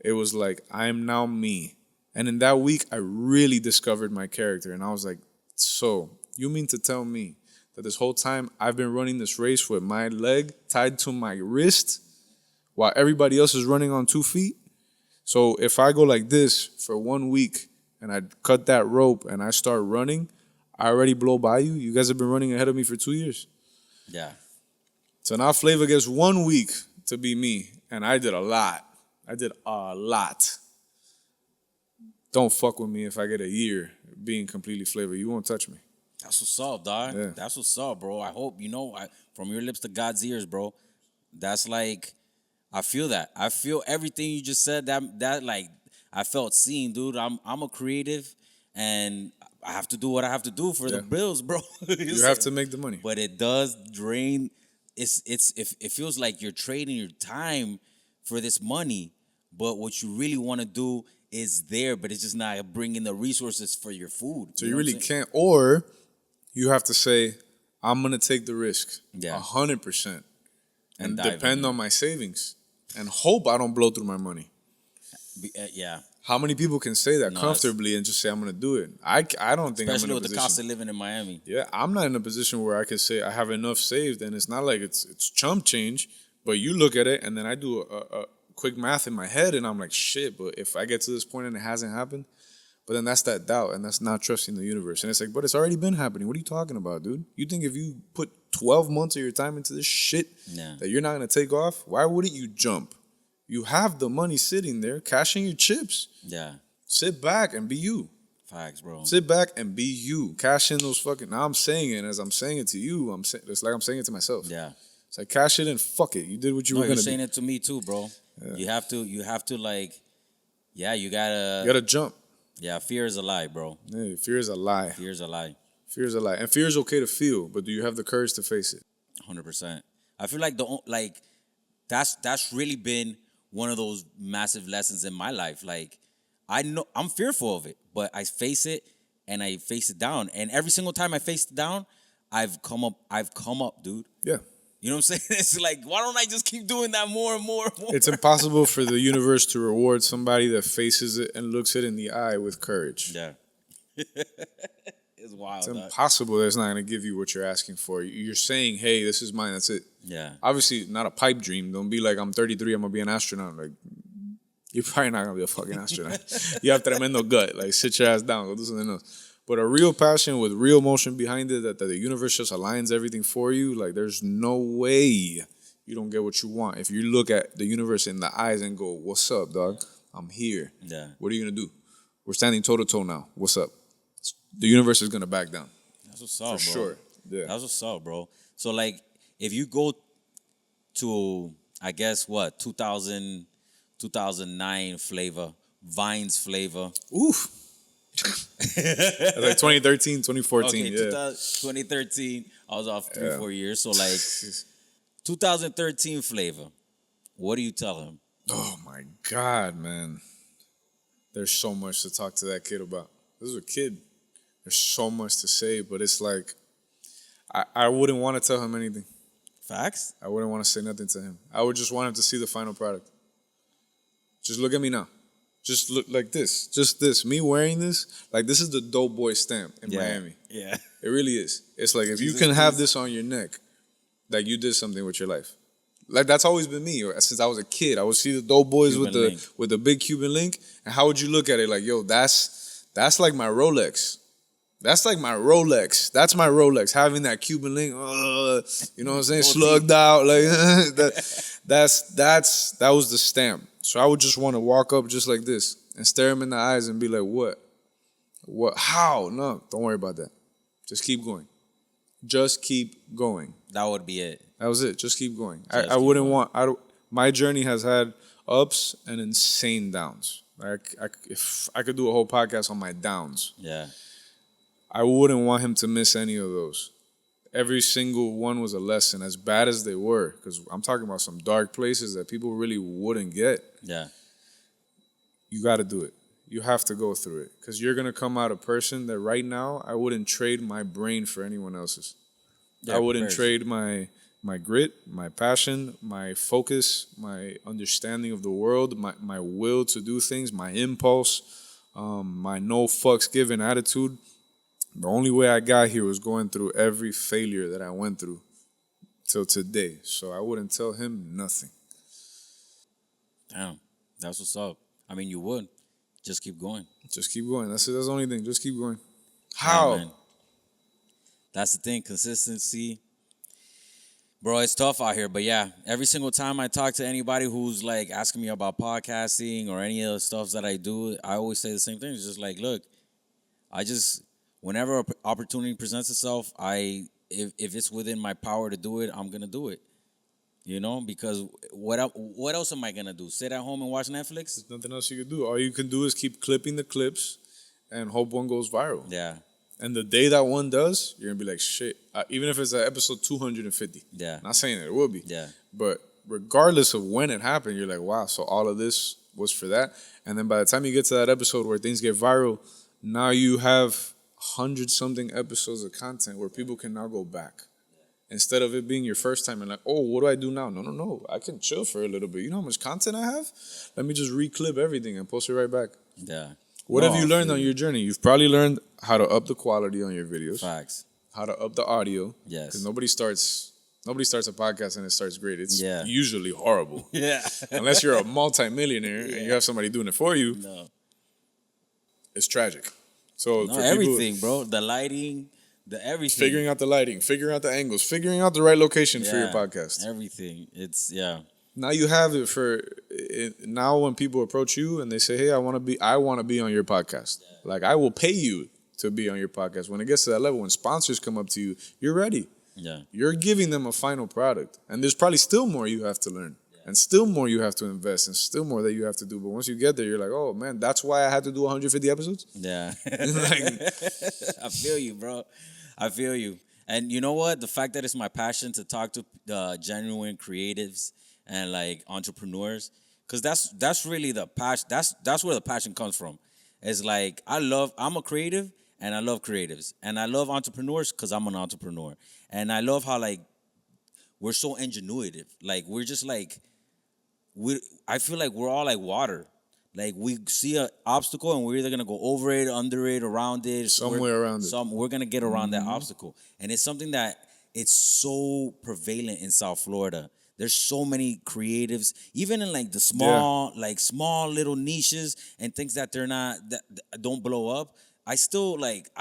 It was like, I am now me. And in that week, I really discovered my character. And I was like, so, you mean to tell me that this whole time I've been running this race with my leg tied to my wrist while everybody else is running on 2 feet. So if I go like this for 1 week and I cut that rope and I start running, I already blow by you. You guys have been running ahead of me for 2 years. Yeah. So now Fleyva gets 1 week to be me, and I did a lot. Don't fuck with me if I get a year being completely Fleyva. You won't touch me. That's what's up, dog. Yeah. That's what's up, bro. I hope, from your lips to God's ears, bro. That's like, I feel that. I feel everything you just said. That like, I felt seen, dude. I'm a creative, and I have to do what I have to do for the bills, bro. You have to make the money. But it does drain. It feels like you're trading your time for this money, but what you really want to do is there, but it's just not bringing the resources for your food. So you really can't. Or you have to say, I'm going to take the risk 100% and depend on my savings and hope I don't blow through my money. Yeah. How many people can say that comfortably and just say, I'm going to do it? I don't think especially I'm in a with position. the cost of living in Miami. Yeah, I'm not in a position where I can say I have enough saved, and it's not like it's chump change, but you look at it, and then I do a quick math in my head, and I'm like, shit, but if I get to this point and it hasn't happened, but then that's that doubt, and that's not trusting the universe. And it's like, but it's already been happening. What are you talking about, dude? You think if you put 12 months of your time into this shit that you're not going to take off, why wouldn't you jump? You have the money sitting there, cashing your chips. Yeah. Sit back and be you. Facts, bro. Sit back and be you. Cash in those fucking. Now I'm saying it as I'm saying it to you. It's like I'm saying it to myself. Yeah. It's like cash it in. Fuck it. You did what you were gonna do. You're saying it to me too, bro. Yeah. You have to like. Yeah, you gotta jump. Yeah, fear is a lie, bro. Yeah, fear is a lie. Fear is a lie. Fear is a lie, and fear is okay to feel, but do you have the courage to face it? 100%. I feel like that's really been one of those massive lessons in my life. Like, I know I'm fearful of it, but I face it and I face it down. And every single time I face it down, I've come up, dude. Yeah. You know what I'm saying? It's like, why don't I just keep doing that more and more and more? It's impossible for the universe to reward somebody that faces it and looks it in the eye with courage. Yeah. It's wild. It's impossible that it's not going to give you what you're asking for. You're saying, hey, this is mine, that's it. Yeah. Obviously, not a pipe dream. Don't be like, I'm 33, I'm going to be an astronaut. Like, you're probably not going to be a fucking astronaut. You have tremendo gut. Like, sit your ass down. Go do something else. But a real passion with real emotion behind it, that the universe just aligns everything for you, like, there's no way you don't get what you want. If you look at the universe in the eyes and go, what's up, dog? I'm here. Yeah. What are you going to do? We're standing toe-to-toe now. What's up? The universe is going to back down. That's what's up, bro. For sure. Yeah. That's what's up, bro. So, like, if you go to, I guess, 2009 Fleyva, Vine's Fleyva. Oof. Like 2013, 2014. Okay, yeah. 2013. I was off 3-4 years. So, like, 2013 Fleyva. What do you tell him? Oh, my God, man. There's so much to talk to that kid about. This is a kid. There's so much to say, but it's like, I wouldn't want to tell him anything. Facts? I wouldn't want to say nothing to him. I would just want him to see the final product. Just look at me now. Just look like this. Just this. Me wearing this, like, this is the dope boy stamp in Miami. Yeah. It really is. It's like, if you can have this on your neck, like, you did something with your life. Like, that's always been me. Since I was a kid, I would see the dope boys with the big Cuban link, and how would you look at it? Like, yo, that's like my Rolex. That's like my Rolex. That's my Rolex. Having that Cuban link, you know what I'm saying? Slugged out, like that was the stamp. So I would just want to walk up just like this and stare him in the eyes and be like, what? How? No, don't worry about that. Just keep going. Just keep going. That would be it. That was it. Just keep going. I wouldn't want. My journey has had ups and insane downs. Like, if I could do a whole podcast on my downs. Yeah. I wouldn't want him to miss any of those. Every single one was a lesson, as bad as they were, because I'm talking about some dark places that people really wouldn't get. Yeah. You got to do it. You have to go through it, because you're going to come out a person that right now I wouldn't trade my brain for anyone else's. Yeah, I wouldn't trade my grit, my passion, my focus, my understanding of the world, my will to do things, my impulse, my no fucks given attitude. The only way I got here was going through every failure that I went through till today. So I wouldn't tell him nothing. Damn, that's what's up. I mean, you would just keep going. Just keep going. That's it. That's the only thing. Just keep going. Yeah, How? man. That's the thing. Consistency. Bro, it's tough out here, but yeah, every single time I talk to anybody who's like asking me about podcasting or any of the stuff that I do, I always say the same thing. It's just like, look, whenever an opportunity presents itself, if it's within my power to do it, I'm gonna do it. You know, because what else am I gonna do? Sit at home and watch Netflix? There's nothing else you can do. All you can do is keep clipping the clips and hope one goes viral. Yeah, And the day that one does, you're going to be like, shit. Even if it's at episode 250. yeah, Not saying that it will be. yeah, But regardless of when it happened, you're like, wow, so all of this was for that. And then by the time you get to that episode where things get viral, now you have 100-something episodes of content where people can now go back. Instead of it being your first time and like, oh, what do I do now? No. I can chill for a little bit. You know how much content I have? Let me just reclip everything and post it right back. yeah. What have you learned on your journey? You've probably learned how to up the quality on your videos. Facts. How to up the audio. Yes. Because nobody starts a podcast and it starts great. It's Yeah. usually horrible. Yeah. Unless you're a multi-millionaire and you have somebody doing it for you. No. It's tragic. So No, for everything, people, bro. The lighting, the everything. figuring out the lighting, figuring out the angles, figuring out the right location for your Yeah, podcast. Everything. It's Now you have it for now when people approach you and they say, "Hey, I want to be on your podcast." Yeah. Like I will pay you to be on your podcast. When it gets to that level, when sponsors come up to you, you're ready. Yeah. You're giving them a final product, and there's probably still more you have to learn, and still more you have to invest, and still more that you have to do. But once you get there, you're like, "Oh man, that's why I had to do 150 episodes." Yeah. Like, I feel you, bro. I feel you. And you know what? The fact that it's my passion to talk to genuine creatives and like entrepreneurs, because that's really the passion. That's where the passion comes from. It's like I'm a creative and I love creatives and I love entrepreneurs because I'm an entrepreneur and I love how like we're so ingenuitive. Like we're just like I feel like we're all like water. Like we see an obstacle and we're either gonna go over it, under it, around it, somewhere around it. We're gonna get around that obstacle, and it's something that it's so prevalent in South Florida. There's so many creatives, even in like the small little niches and things that that don't blow up. I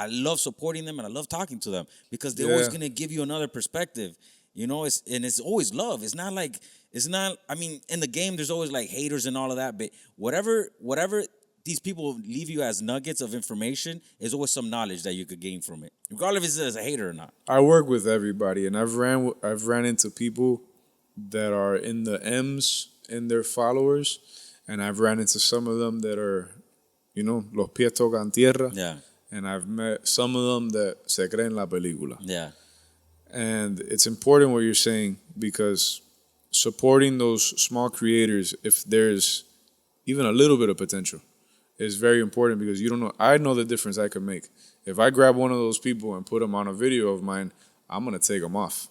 love supporting them and I love talking to them because they're always gonna give you another perspective. You know, it's always love. I mean, in the game, there's always like haters and all of that, but whatever these people leave you as nuggets of information is always some knowledge that you could gain from it, regardless if it's as a hater or not. I work with everybody, and I've ran into people that are in the M's in their followers, and I've ran into some of them that are, los pies tocan tierra. Yeah. And I've met some of them that se creen la película. Yeah. And it's important what you're saying because supporting those small creators, if there's even a little bit of potential, is very important because you don't know. I know the difference I could make. If I grab one of those people and put them on a video of mine, I'm going to take them off.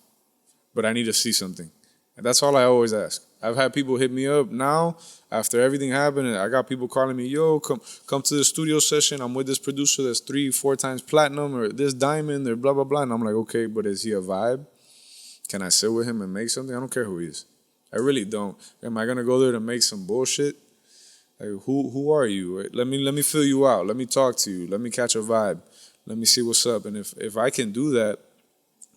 But I need to see something. And that's all I always ask. I've had people hit me up now after everything happened. And I got people calling me, yo, come to the studio session. I'm with this producer that's 3-4 times platinum or this diamond or blah, blah, blah. And I'm like, okay, but is he a vibe? Can I sit with him and make something? I don't care who he is. I really don't. Am I going to go there to make some bullshit? Like, who are you? Let me fill you out. Let me talk to you. Let me catch a vibe. Let me see what's up. And if I can do that,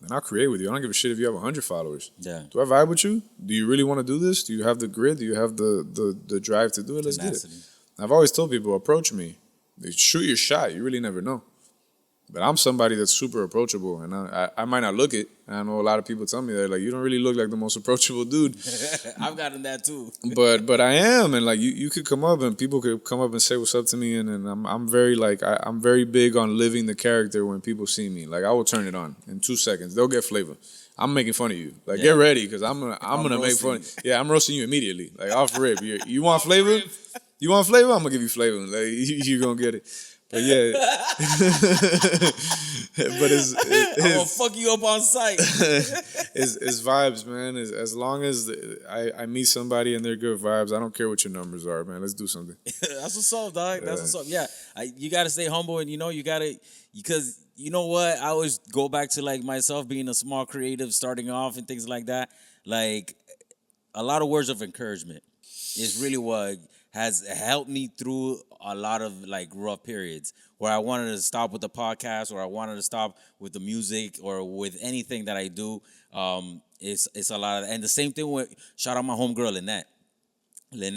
then I'll create with you. I don't give a shit if you have 100 followers. Yeah. Do I vibe with you? Do you really want to do this? Do you have the grit? Do you have the drive to do it? Let's get it. I've always told people, approach me. Shoot your shot. You really never know. But I'm somebody that's super approachable, and I might not look it. I know a lot of people tell me that, like, you don't really look like the most approachable dude. I've gotten that too. but I am, and like you could come up and people could come up and say what's up to me, and I'm very like I'm very big on living the character when people see me. Like I will turn it on in 2 seconds. They'll get Fleyva. I'm making fun of you. Like get ready, because I'm gonna make fun. Yeah, I'm roasting you immediately. Like off rip. You want Fleyva? You want Fleyva? I'm gonna give you Fleyva. Like you're gonna get it. But yeah, but I'm gonna fuck you up on site. it's vibes, man. As long as I meet somebody and they're good vibes, I don't care what your numbers are, man. Let's do something. That's what's up, dog. That's what's up. Yeah, you gotta stay humble, and you gotta because you know what? I always go back to like myself being a small creative, starting off and things like that. Like a lot of words of encouragement is really what has helped me through a lot of like rough periods where I wanted to stop with the podcast or I wanted to stop with the music or with anything that I do. It's a lot of, and the same thing with shout out my homegirl Lynette, Oh, man,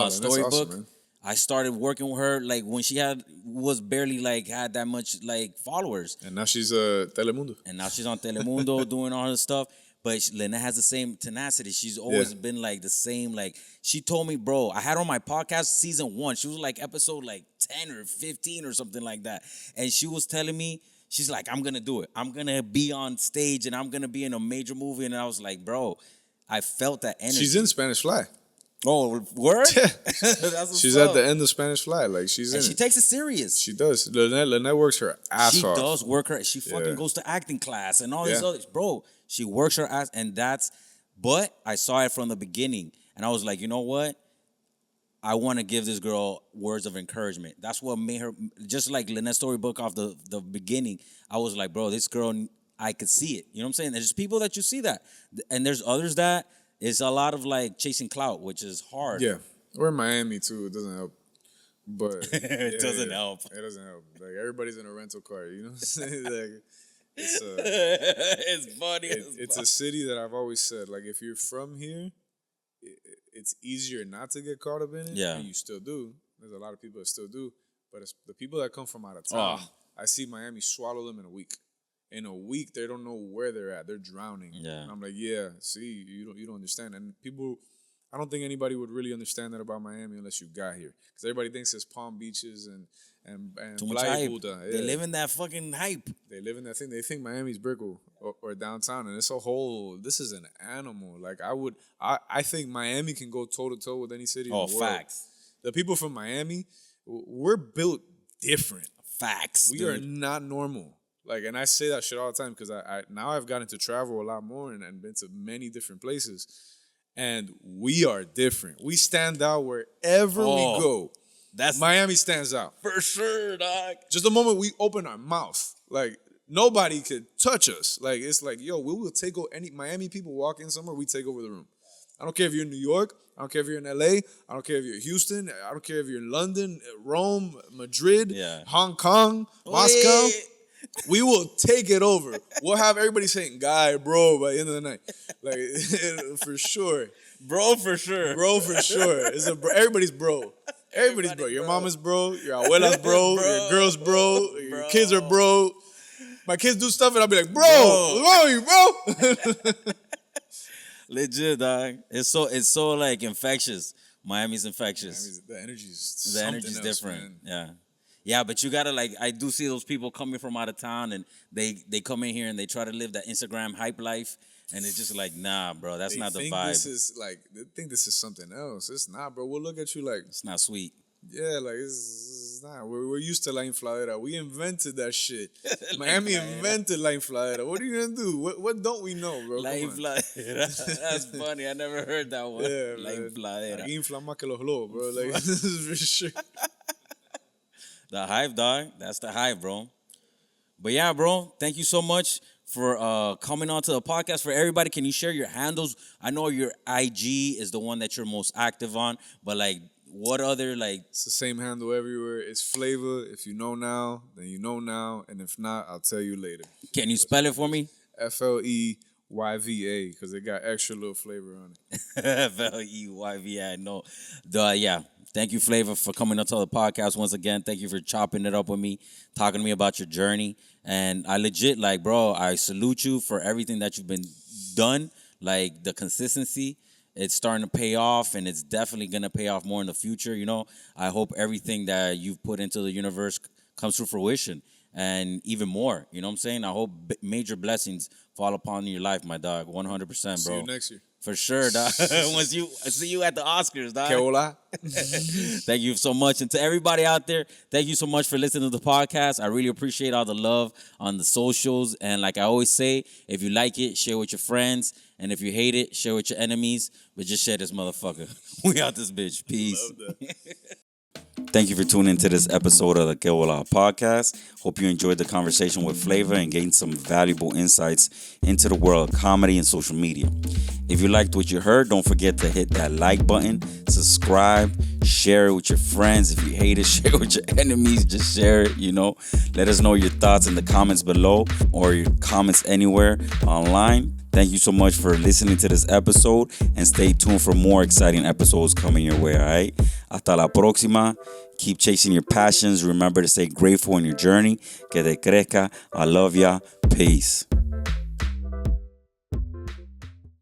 that's Storybook. awesome, man. I started working with her like when she was barely like had that much like followers, And now she's Telemundo. and now she's on Telemundo doing all her stuff. But Lynette has the same tenacity. She's always Yeah. been like the same. Like she told me, bro, I had her on my podcast season 1. She was like episode like 10 or 15 or something like that, and she was telling me. She's like, I'm gonna do it. I'm gonna be on stage and I'm gonna be in a major movie. And I was like, bro, I felt that energy. She's in Spanish Fly. Oh, word? That's what's She's up. at the end of Spanish Fly. Like she's And in she it. takes it serious. She does. Lynette works her ass She off. does work her. She fucking Yeah. goes to acting class and all these Yeah. others. Bro, she works her ass. And but I saw it from the beginning. And I was like, you know what? I want to give this girl words of encouragement. That's what made her, just like Lynette Storybook off the beginning. I was like, bro, this girl, I could see it. You know what I'm saying? There's people that you see that. And there's others that it's a lot of like chasing clout, which is hard. Yeah. We're in Miami too. It doesn't help. But It doesn't help. It doesn't help. Like everybody's in a rental car. You know what I'm saying? Like it's It's funny. it's a city that I've always said. Like if you're from here, it's easier not to get caught up in it. Yeah. And you still do. There's a lot of people that still do. But it's the people that come from out of town, I see Miami swallow them in a week. In a week, they don't know where they're at. They're drowning. Yeah. And I'm like, yeah, see, you don't understand. And people, I don't think anybody would really understand that about Miami unless you got here. Because everybody thinks it's Palm Beaches and Too much hype. Buda. They live in that fucking hype. They live in that thing. They think Miami's Brickell or downtown, and this is an animal. Like I think Miami can go toe to toe with any city in the world. Facts. The people from Miami, we're built different. Facts. We are not normal. Like, and I say that shit all the time because I now I've gotten to travel a lot more and been to many different places, and we are different. We stand out wherever we go. That's Miami stands out. for sure, dog. Just the moment we open our mouth, like nobody could touch us. Like it's like, yo, we will take over any Miami people walk in somewhere, we take over the room. I don't care if you're in New York, I don't care if you're in LA, I don't care if you're in Houston, I don't care if you're in London, Rome, Madrid, Hong Kong, Moscow. We will take it over. We'll have everybody saying "guy, bro" by the end of the night, like for sure, Bro, for sure. bro, for sure. Everybody's bro. Everybody's bro. Your mama's bro. Your abuela's bro. Your girl's bro. Your kids are bro. My kids do stuff and I'll be like, bro, what's wrong with you, bro? Legit, dog. It's so like infectious. Miami's infectious. The energy's The energy's different. Man. Yeah, but you gotta like. I do see those people coming from out of town, and they come in here and they try to live that Instagram hype life, and it's just like, nah, bro, that's not the vibe. This is like they think this is something else. It's not, bro. We'll look at you like It's not sweet. yeah, like it's not. We're used to La Infladera. We invented that shit. Miami invented La Infladera. What are you gonna do? What don't we know, bro? La Come on. Infladera. That's funny. I never heard that one. Yeah, La man. Infladera. Aquí infla más que los globos, bro. Like this is for sure. The hype, dog. That's the hype, bro. But yeah, bro, thank you so much for coming on to the podcast. For everybody, can you share your handles? I know your IG is the one that you're most active on, but like, what other like? It's the same handle everywhere. It's Fleyva. If you know now, then you know now, and if not, I'll tell you later. Can you spell it for me? Fleyva, because it got extra little flavor on it. Fleyva. No, yeah. Thank you, Fleyva, for coming onto the podcast once again. Thank you for chopping it up with me, talking to me about your journey. And I legit, like, bro, I salute you for everything that you've been done. Like, the consistency, it's starting to pay off, and it's definitely going to pay off more in the future, you know? I hope everything that you've put into the universe comes to fruition and even more, you know what I'm saying? I hope major blessings fall upon your life, my dog, 100%, bro. See you next year. For sure, dog. Once I see you at the Oscars, dog. Bola. Thank you so much. And to everybody out there, thank you so much for listening to the podcast. I really appreciate all the love on the socials. And like I always say, if you like it, share with your friends. And if you hate it, share with your enemies. But just share this motherfucker. We out this bitch. Peace. Thank you for tuning into this episode of the Bola podcast. Hope you enjoyed the conversation with Fleyva and gained some valuable insights into the world of comedy and social media. If you liked what you heard, don't forget to hit that like button, subscribe, share it with your friends. If you hate it, share it with your enemies. Just share it, Let us know your thoughts in the comments below or your comments anywhere online. Thank you so much for listening to this episode and stay tuned for more exciting episodes coming your way, all right? Hasta la próxima. Keep chasing your passions. Remember to stay grateful in your journey. Que te crezca. I love ya. Peace.